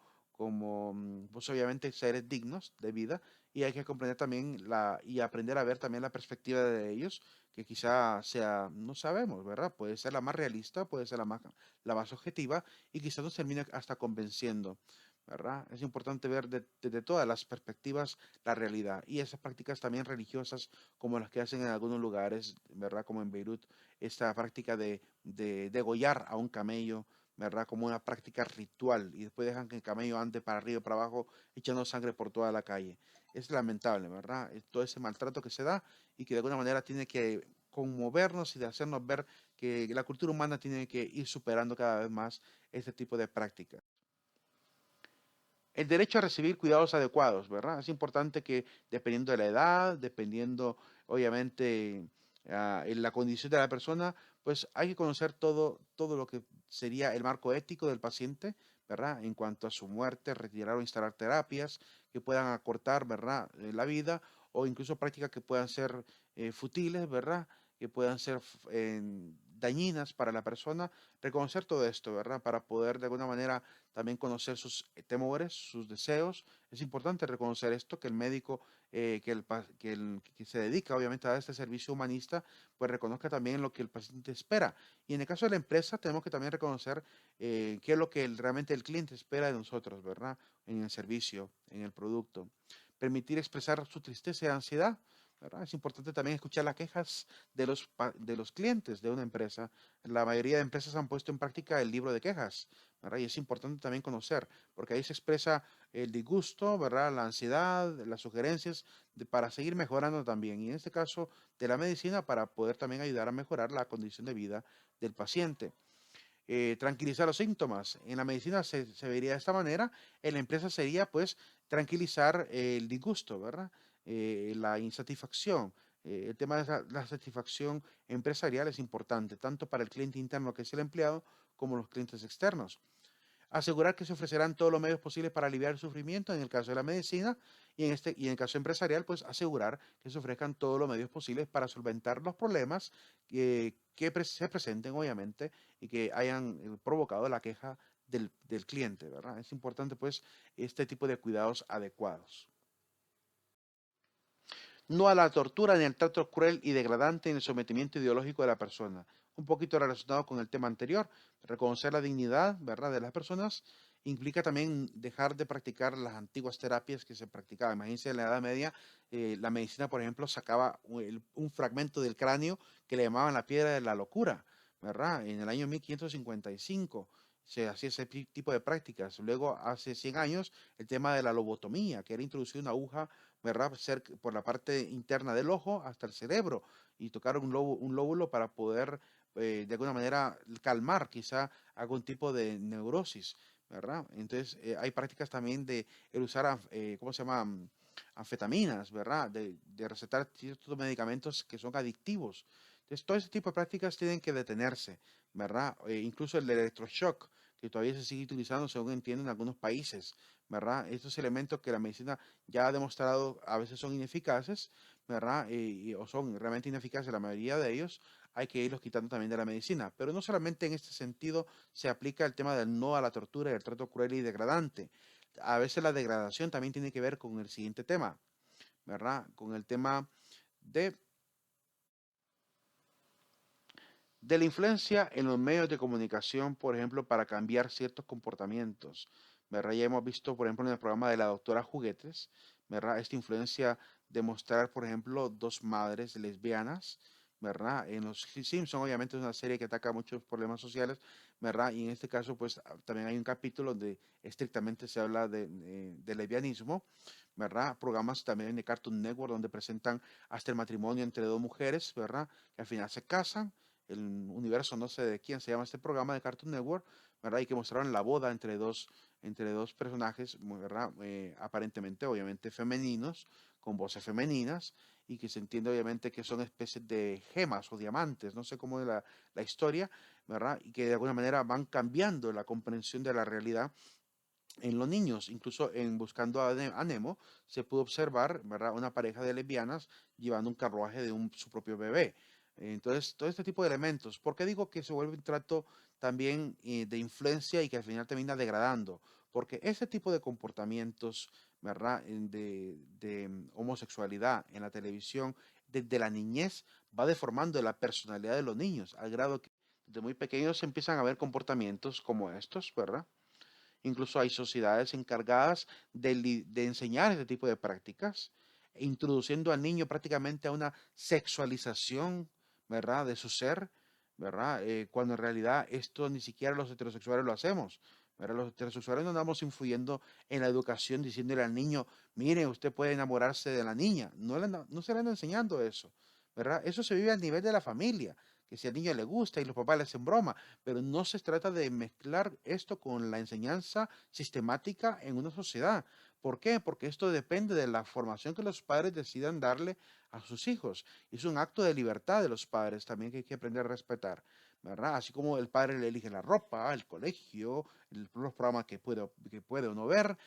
pues obviamente seres dignos de vida y hay que comprender también y aprender a ver también la perspectiva de ellos, que quizá sea, no sabemos, ¿verdad? Puede ser la más realista, puede ser la más objetiva y quizás nos termine hasta convenciendo, ¿verdad? Es importante ver desde todas las perspectivas la realidad y esas prácticas también religiosas como las que hacen en algunos lugares, ¿verdad? Como en Beirut, esta práctica de degollar a un camello, ¿verdad? Como una práctica ritual y después dejan que el camello ande para arriba y para abajo echando sangre por toda la calle. Es lamentable, ¿verdad? Todo ese maltrato que se da y que de alguna manera tiene que conmovernos y de hacernos ver que la cultura humana tiene que ir superando cada vez más este tipo de prácticas. El derecho a recibir cuidados adecuados, ¿verdad? Es importante que dependiendo de la edad, dependiendo obviamente en la condición de la persona, pues hay que conocer todo lo que sería el marco ético del paciente, ¿verdad? En cuanto a su muerte, retirar o instalar terapias que puedan acortar, ¿verdad? La vida o incluso prácticas que puedan ser futiles, ¿verdad? Que puedan ser dañinas para la persona. Reconocer todo esto, ¿verdad? Para poder de alguna manera también conocer sus temores, sus deseos. Es importante reconocer esto, que el médico que se dedica obviamente a este servicio humanista, pues reconozca también lo que el paciente espera. Y en el caso de la empresa, tenemos que también reconocer qué es lo que realmente el cliente espera de nosotros, ¿verdad? En el servicio, en el producto. Permitir expresar su tristeza y ansiedad. ¿Verdad? Es importante también escuchar las quejas de los clientes de una empresa. La mayoría de empresas han puesto en práctica el libro de quejas, ¿verdad? Y es importante también conocer, porque ahí se expresa el disgusto, ¿verdad? La ansiedad, las sugerencias para seguir mejorando también. Y en este caso de la medicina para poder también ayudar a mejorar la condición de vida del paciente. Tranquilizar los síntomas. En la medicina se vería de esta manera, en la empresa sería pues tranquilizar el disgusto, ¿verdad? La insatisfacción. El tema de la satisfacción empresarial es importante, tanto para el cliente interno que es el empleado, como los clientes externos. Asegurar que se ofrecerán todos los medios posibles para aliviar el sufrimiento en el caso de la medicina y en el caso empresarial, pues asegurar que se ofrezcan todos los medios posibles para solventar los problemas se presenten, obviamente, y que hayan provocado la queja del cliente, ¿verdad? Es importante, pues, este tipo de cuidados adecuados. No a la tortura ni al trato cruel y degradante en el sometimiento ideológico de la persona. Un poquito relacionado con el tema anterior, reconocer la dignidad, ¿verdad?, de las personas implica también dejar de practicar las antiguas terapias que se practicaban. Imagínense en la Edad Media, la medicina, por ejemplo, sacaba un fragmento del cráneo que le llamaban la piedra de la locura, ¿verdad? En el año 1555 se hacía ese tipo de prácticas. Luego, hace 100 años, el tema de la lobotomía, que era introducir una aguja, ¿verdad? Por la parte interna del ojo hasta el cerebro y tocar un lóbulo para poder de alguna manera calmar quizá algún tipo de neurosis, ¿verdad? Entonces hay prácticas también de el usar, ¿cómo se llama? Anfetaminas, ¿verdad? De recetar ciertos medicamentos que son adictivos. Entonces todo ese tipo de prácticas tienen que detenerse, ¿verdad? Incluso el electroshock, que todavía se sigue utilizando, según entiendo, en algunos países, ¿verdad? Estos elementos que la medicina ya ha demostrado a veces son ineficaces, ¿verdad? O son realmente ineficaces la mayoría de ellos, hay que irlos quitando también de la medicina. Pero no solamente en este sentido se aplica el tema del no a la tortura y el trato cruel y degradante. A veces la degradación también tiene que ver con el siguiente tema, ¿verdad? Con el tema de, de la influencia en los medios de comunicación, por ejemplo, para cambiar ciertos comportamientos, ¿verdad? Ya hemos visto, por ejemplo, en el programa de la doctora Juguetes, ¿verdad? Esta influencia de mostrar, por ejemplo, dos madres lesbianas, ¿verdad? En los Simpson, obviamente, es una serie que ataca muchos problemas sociales, ¿verdad? Y en este caso, pues, también hay un capítulo donde estrictamente se habla de lesbianismo, ¿verdad? Programas también de Cartoon Network donde presentan hasta el matrimonio entre dos mujeres, ¿verdad? Que al final se casan, el universo no sé de quién se llama este programa de Cartoon Network, ¿verdad? Y que mostraron la boda entre dos personajes, ¿verdad? Aparentemente, obviamente, femeninos, con voces femeninas, y que se entiende obviamente que son especies de gemas o diamantes, no sé cómo es la historia, ¿verdad? Y que de alguna manera van cambiando la comprensión de la realidad en los niños. Incluso en Buscando a Nemo se pudo observar, ¿verdad? Una pareja de lesbianas llevando un carruaje de su propio bebé. Entonces, todo este tipo de elementos. ¿Por qué digo que se vuelve un trato también de influencia y que al final termina degradando? Porque ese tipo de comportamientos, ¿verdad? De homosexualidad en la televisión, desde la niñez va deformando la personalidad de los niños, al grado que desde muy pequeños se empiezan a ver comportamientos como estos, ¿verdad? Incluso hay sociedades encargadas de enseñar este tipo de prácticas, introduciendo al niño prácticamente a una sexualización, ¿verdad? De su ser, ¿verdad? Cuando en realidad esto ni siquiera los heterosexuales lo hacemos, ¿verdad? Los heterosexuales no andamos influyendo en la educación diciéndole al niño, mire, usted puede enamorarse de la niña. No se le anda enseñando eso, ¿verdad? Eso se vive a nivel de la familia, que si al niño le gusta y los papás le hacen broma, pero no se trata de mezclar esto con la enseñanza sistemática en una sociedad. ¿Por qué? Porque esto depende de la formación que los padres decidan darle a sus hijos. Es un acto de libertad de los padres también que hay que aprender a respetar, ¿verdad? Así como el padre le elige la ropa, el colegio, los programas que puede o no ver,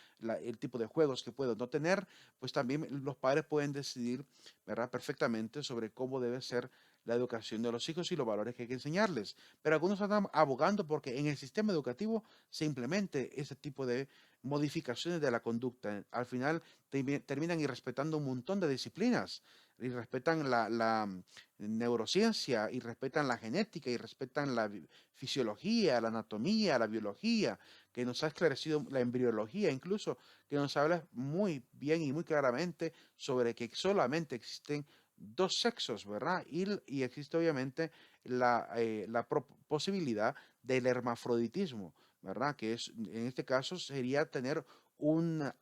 el tipo de juegos que puede o no tener, pues también los padres pueden decidir, ¿verdad? Perfectamente sobre cómo debe ser la educación de los hijos y los valores que hay que enseñarles. Pero algunos están abogando porque en el sistema educativo se implemente ese tipo de modificaciones de la conducta. Al final terminan irrespetando un montón de disciplinas, y respetan la neurociencia, y respetan la genética, y respetan la fisiología, la anatomía, la biología, que nos ha esclarecido la embriología incluso, que nos habla muy bien y muy claramente sobre que solamente existen dos sexos, ¿verdad? Y existe obviamente la posibilidad del hermafroditismo, ¿verdad? Que es, en este caso sería tener un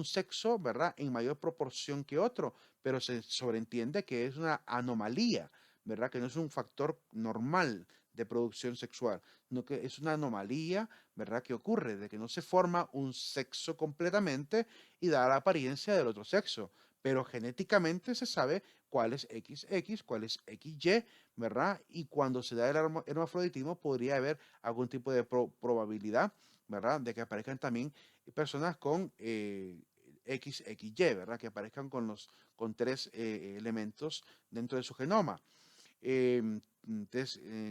sexo, ¿verdad? En mayor proporción que otro, pero se sobreentiende que es una anomalía, ¿verdad? Que no es un factor normal de producción sexual, sino que es una anomalía, ¿verdad? Que ocurre de que no se forma un sexo completamente y da la apariencia del otro sexo, pero genéticamente se sabe cuál es XX, cuál es XY, ¿verdad? Y cuando se da el hermafroditismo podría haber algún tipo de probabilidad, ¿verdad? De que aparezcan también personas con XXY, ¿verdad? Que aparezcan con tres elementos dentro de su genoma,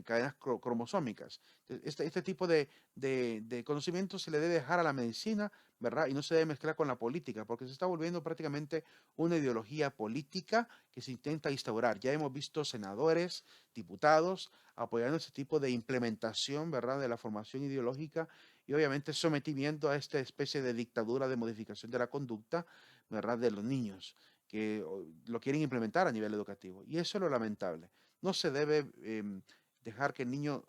cadenas cromosómicas. Este tipo de conocimiento se le debe dejar a la medicina, ¿verdad? Y no se debe mezclar con la política, porque se está volviendo prácticamente una ideología política que se intenta instaurar. Ya hemos visto senadores, diputados, apoyando ese tipo de implementación, ¿verdad? De la formación ideológica y obviamente sometimiento a esta especie de dictadura de modificación de la conducta, ¿verdad? De los niños que lo quieren implementar a nivel educativo. Y eso es lo lamentable. No se debe dejar que el niño,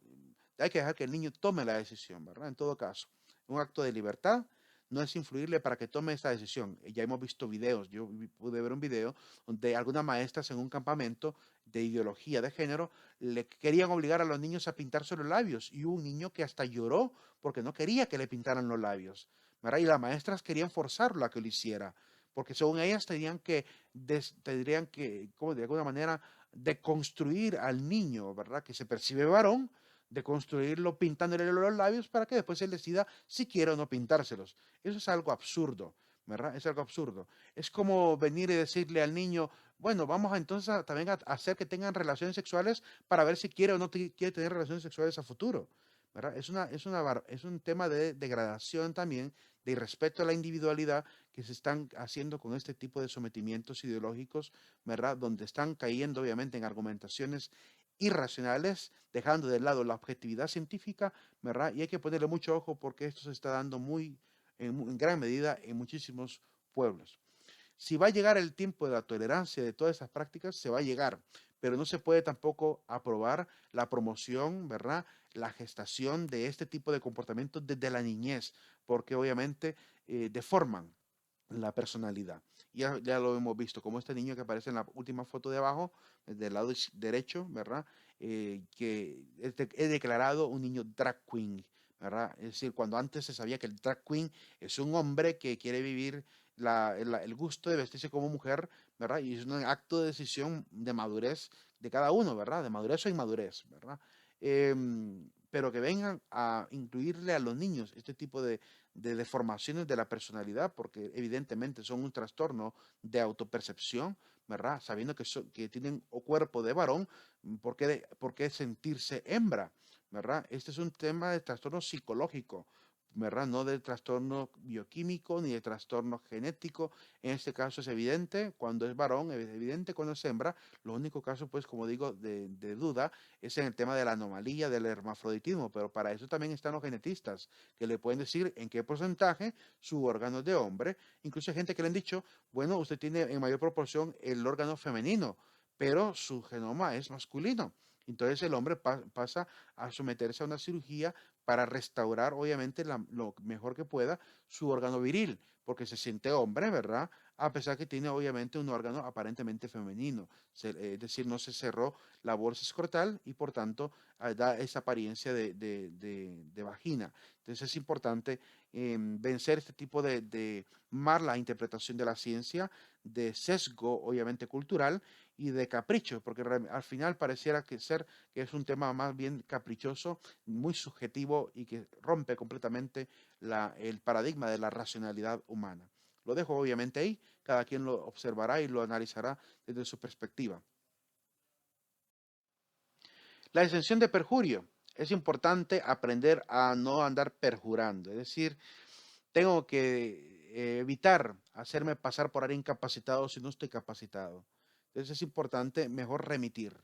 hay que dejar que el niño tome la decisión, ¿verdad? En todo caso, un acto de libertad no es influirle para que tome esa decisión. Ya hemos visto videos, yo pude ver un video donde algunas maestras en un campamento de ideología de género le querían obligar a los niños a pintarse los labios y hubo un niño que hasta lloró porque no quería que le pintaran los labios, ¿verdad? Y las maestras querían forzarlo a que lo hiciera, porque según ellas tendrían que, como de alguna manera, de construir al niño, ¿verdad? Que se percibe varón, de construirlo pintándole los labios para que después él decida si quiere o no pintárselos. Eso es algo absurdo, ¿verdad? Es algo absurdo. Es como venir y decirle al niño, bueno, vamos entonces también a hacer que tengan relaciones sexuales para ver si quiere o no quiere tener relaciones sexuales a futuro, ¿verdad? Es un tema de degradación también, de irrespeto a la individualidad que se están haciendo con este tipo de sometimientos ideológicos, ¿verdad? Donde están cayendo obviamente en argumentaciones irracionales, dejando de lado la objetividad científica, ¿verdad? Y hay que ponerle mucho ojo porque esto se está dando en gran medida en muchísimos pueblos. Si va a llegar el tiempo de la tolerancia de todas esas prácticas, se va a llegar, pero no se puede tampoco aprobar la promoción, ¿verdad? La gestación de este tipo de comportamientos desde la niñez, porque obviamente deforman la personalidad. Ya lo hemos visto, como este niño que aparece en la última foto de abajo, del lado derecho, ¿verdad? Que es declarado un niño drag queen, ¿verdad? Es decir, cuando antes se sabía que el drag queen es un hombre que quiere vivir el gusto de vestirse como mujer, ¿verdad? Y es un acto de decisión de madurez de cada uno, ¿verdad? De madurez o inmadurez, ¿verdad? Pero que vengan a incluirle a los niños este tipo de deformaciones de la personalidad, porque evidentemente son un trastorno de autopercepción, ¿verdad? Sabiendo que tienen o cuerpo de varón, por qué sentirse hembra, ¿verdad? Este es un tema de trastorno psicológico, ¿verdad? No de trastorno bioquímico ni de trastorno genético. En este caso es evidente cuando es varón, es evidente cuando es hembra. Lo único caso, pues, como digo, de duda es en el tema de la anomalía del hermafroditismo, pero para eso también están los genetistas, que le pueden decir en qué porcentaje su órgano es de hombre. Incluso hay gente que le han dicho, bueno, usted tiene en mayor proporción el órgano femenino, pero su genoma es masculino. Entonces el hombre pasa a someterse a una cirugía para restaurar, obviamente, lo mejor que pueda su órgano viril, porque se siente hombre, ¿verdad? A pesar que tiene, obviamente, un órgano aparentemente femenino. Es decir, no se cerró la bolsa escrotal y, por tanto, da esa apariencia de vagina. Entonces es importante vencer este tipo de mala interpretación de la ciencia, de sesgo, obviamente, cultural y de capricho, porque al final pareciera que es un tema más bien caprichoso, muy subjetivo y que rompe completamente el paradigma de la racionalidad humana. Lo dejo obviamente ahí, cada quien lo observará y lo analizará desde su perspectiva. La exención de perjurio. Es importante aprender a no andar perjurando, es decir, tengo que evitar hacerme pasar por alguien incapacitado si no estoy capacitado. Entonces es importante mejor remitir,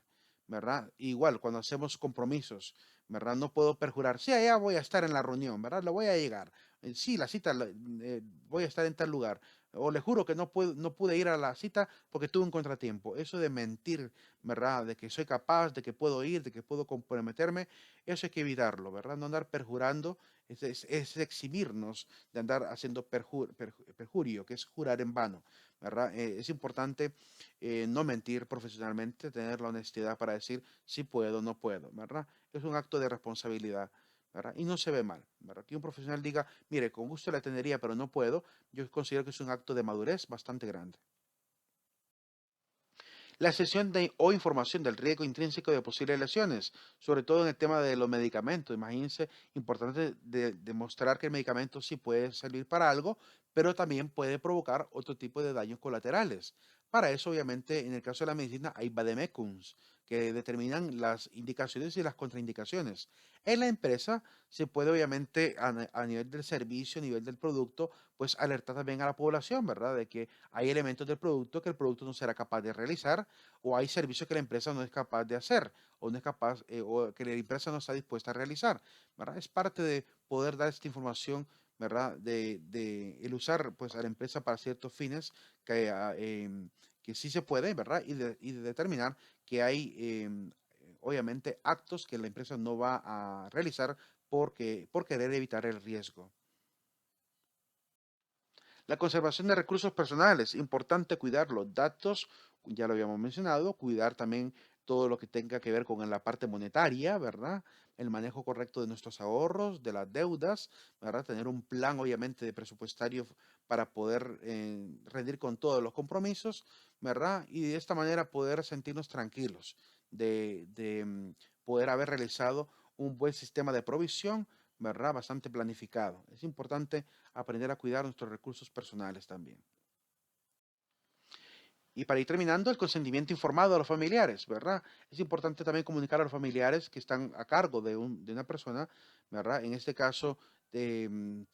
¿verdad? Igual cuando hacemos compromisos, ¿verdad? No puedo perjurar, sí, allá voy a estar en la reunión, ¿verdad? Lo voy a llegar. Sí, la cita, voy a estar en tal lugar. O le juro que no pude ir a la cita porque tuve un contratiempo. Eso de mentir, ¿verdad? De que soy capaz, de que puedo ir, de que puedo comprometerme, eso hay que evitarlo, ¿verdad? No andar perjurando es exhibirnos de andar haciendo perjurio, que es jurar en vano, ¿verdad? Es importante no mentir profesionalmente, tener la honestidad para decir si puedo, no puedo, ¿verdad? Es un acto de responsabilidad, ¿verdad? Y no se ve mal, ¿verdad? Que un profesional diga, mire, con gusto la atendería, pero no puedo, yo considero que es un acto de madurez bastante grande. La sesión o información del riesgo intrínseco de posibles lesiones, sobre todo en el tema de los medicamentos. Imagínense, importante demostrar que el medicamento sí puede servir para algo, pero también puede provocar otro tipo de daños colaterales. Para eso, obviamente, en el caso de la medicina hay vademecums que determinan las indicaciones y las contraindicaciones. En la empresa se puede, obviamente, a nivel del servicio, a nivel del producto, pues alertar también a la población, ¿verdad? De que hay elementos del producto que el producto no será capaz de realizar o hay servicios que la empresa no es capaz de hacer o no es capaz o que la empresa no está dispuesta a realizar, ¿verdad? Es parte de poder dar esta información, ¿verdad? De el usar pues a la empresa para ciertos fines que sí se puede, ¿verdad? Y de determinar que hay obviamente actos que la empresa no va a realizar por querer evitar el riesgo. La conservación de recursos personales, importante cuidar los datos, ya lo habíamos mencionado, cuidar también todo lo que tenga que ver con la parte monetaria, ¿verdad? El manejo correcto de nuestros ahorros, de las deudas, ¿verdad? Tener un plan, obviamente, de presupuestario para poder rendir con todos los compromisos, ¿verdad? Y de esta manera poder sentirnos tranquilos de poder haber realizado un buen sistema de provisión, ¿verdad? Bastante planificado. Es importante aprender a cuidar nuestros recursos personales también. Y para ir terminando, el consentimiento informado a los familiares, ¿verdad? Es importante también comunicar a los familiares que están a cargo de una persona, ¿verdad? En este caso, si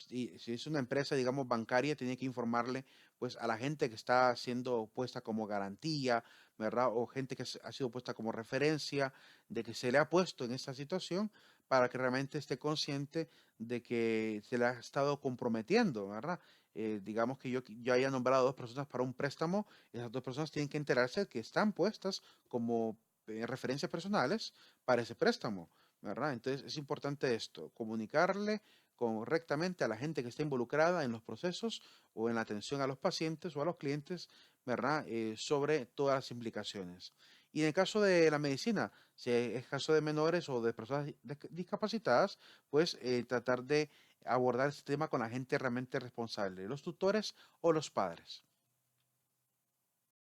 es una empresa, digamos, bancaria, tiene que informarle, pues, a la gente que está siendo puesta como garantía, ¿verdad? O gente que ha sido puesta como referencia de que se le ha puesto en esta situación para que realmente esté consciente de que se le ha estado comprometiendo, ¿verdad? Digamos que yo haya nombrado a dos personas para un préstamo, esas dos personas tienen que enterarse que están puestas como referencias personales para ese préstamo, ¿verdad? Entonces es importante esto, comunicarle correctamente a la gente que está involucrada en los procesos o en la atención a los pacientes o a los clientes, ¿verdad? Sobre todas las implicaciones. Y en el caso de la medicina, si es caso de menores o de personas discapacitadas, pues tratar de abordar este tema con la gente realmente responsable, los tutores o los padres.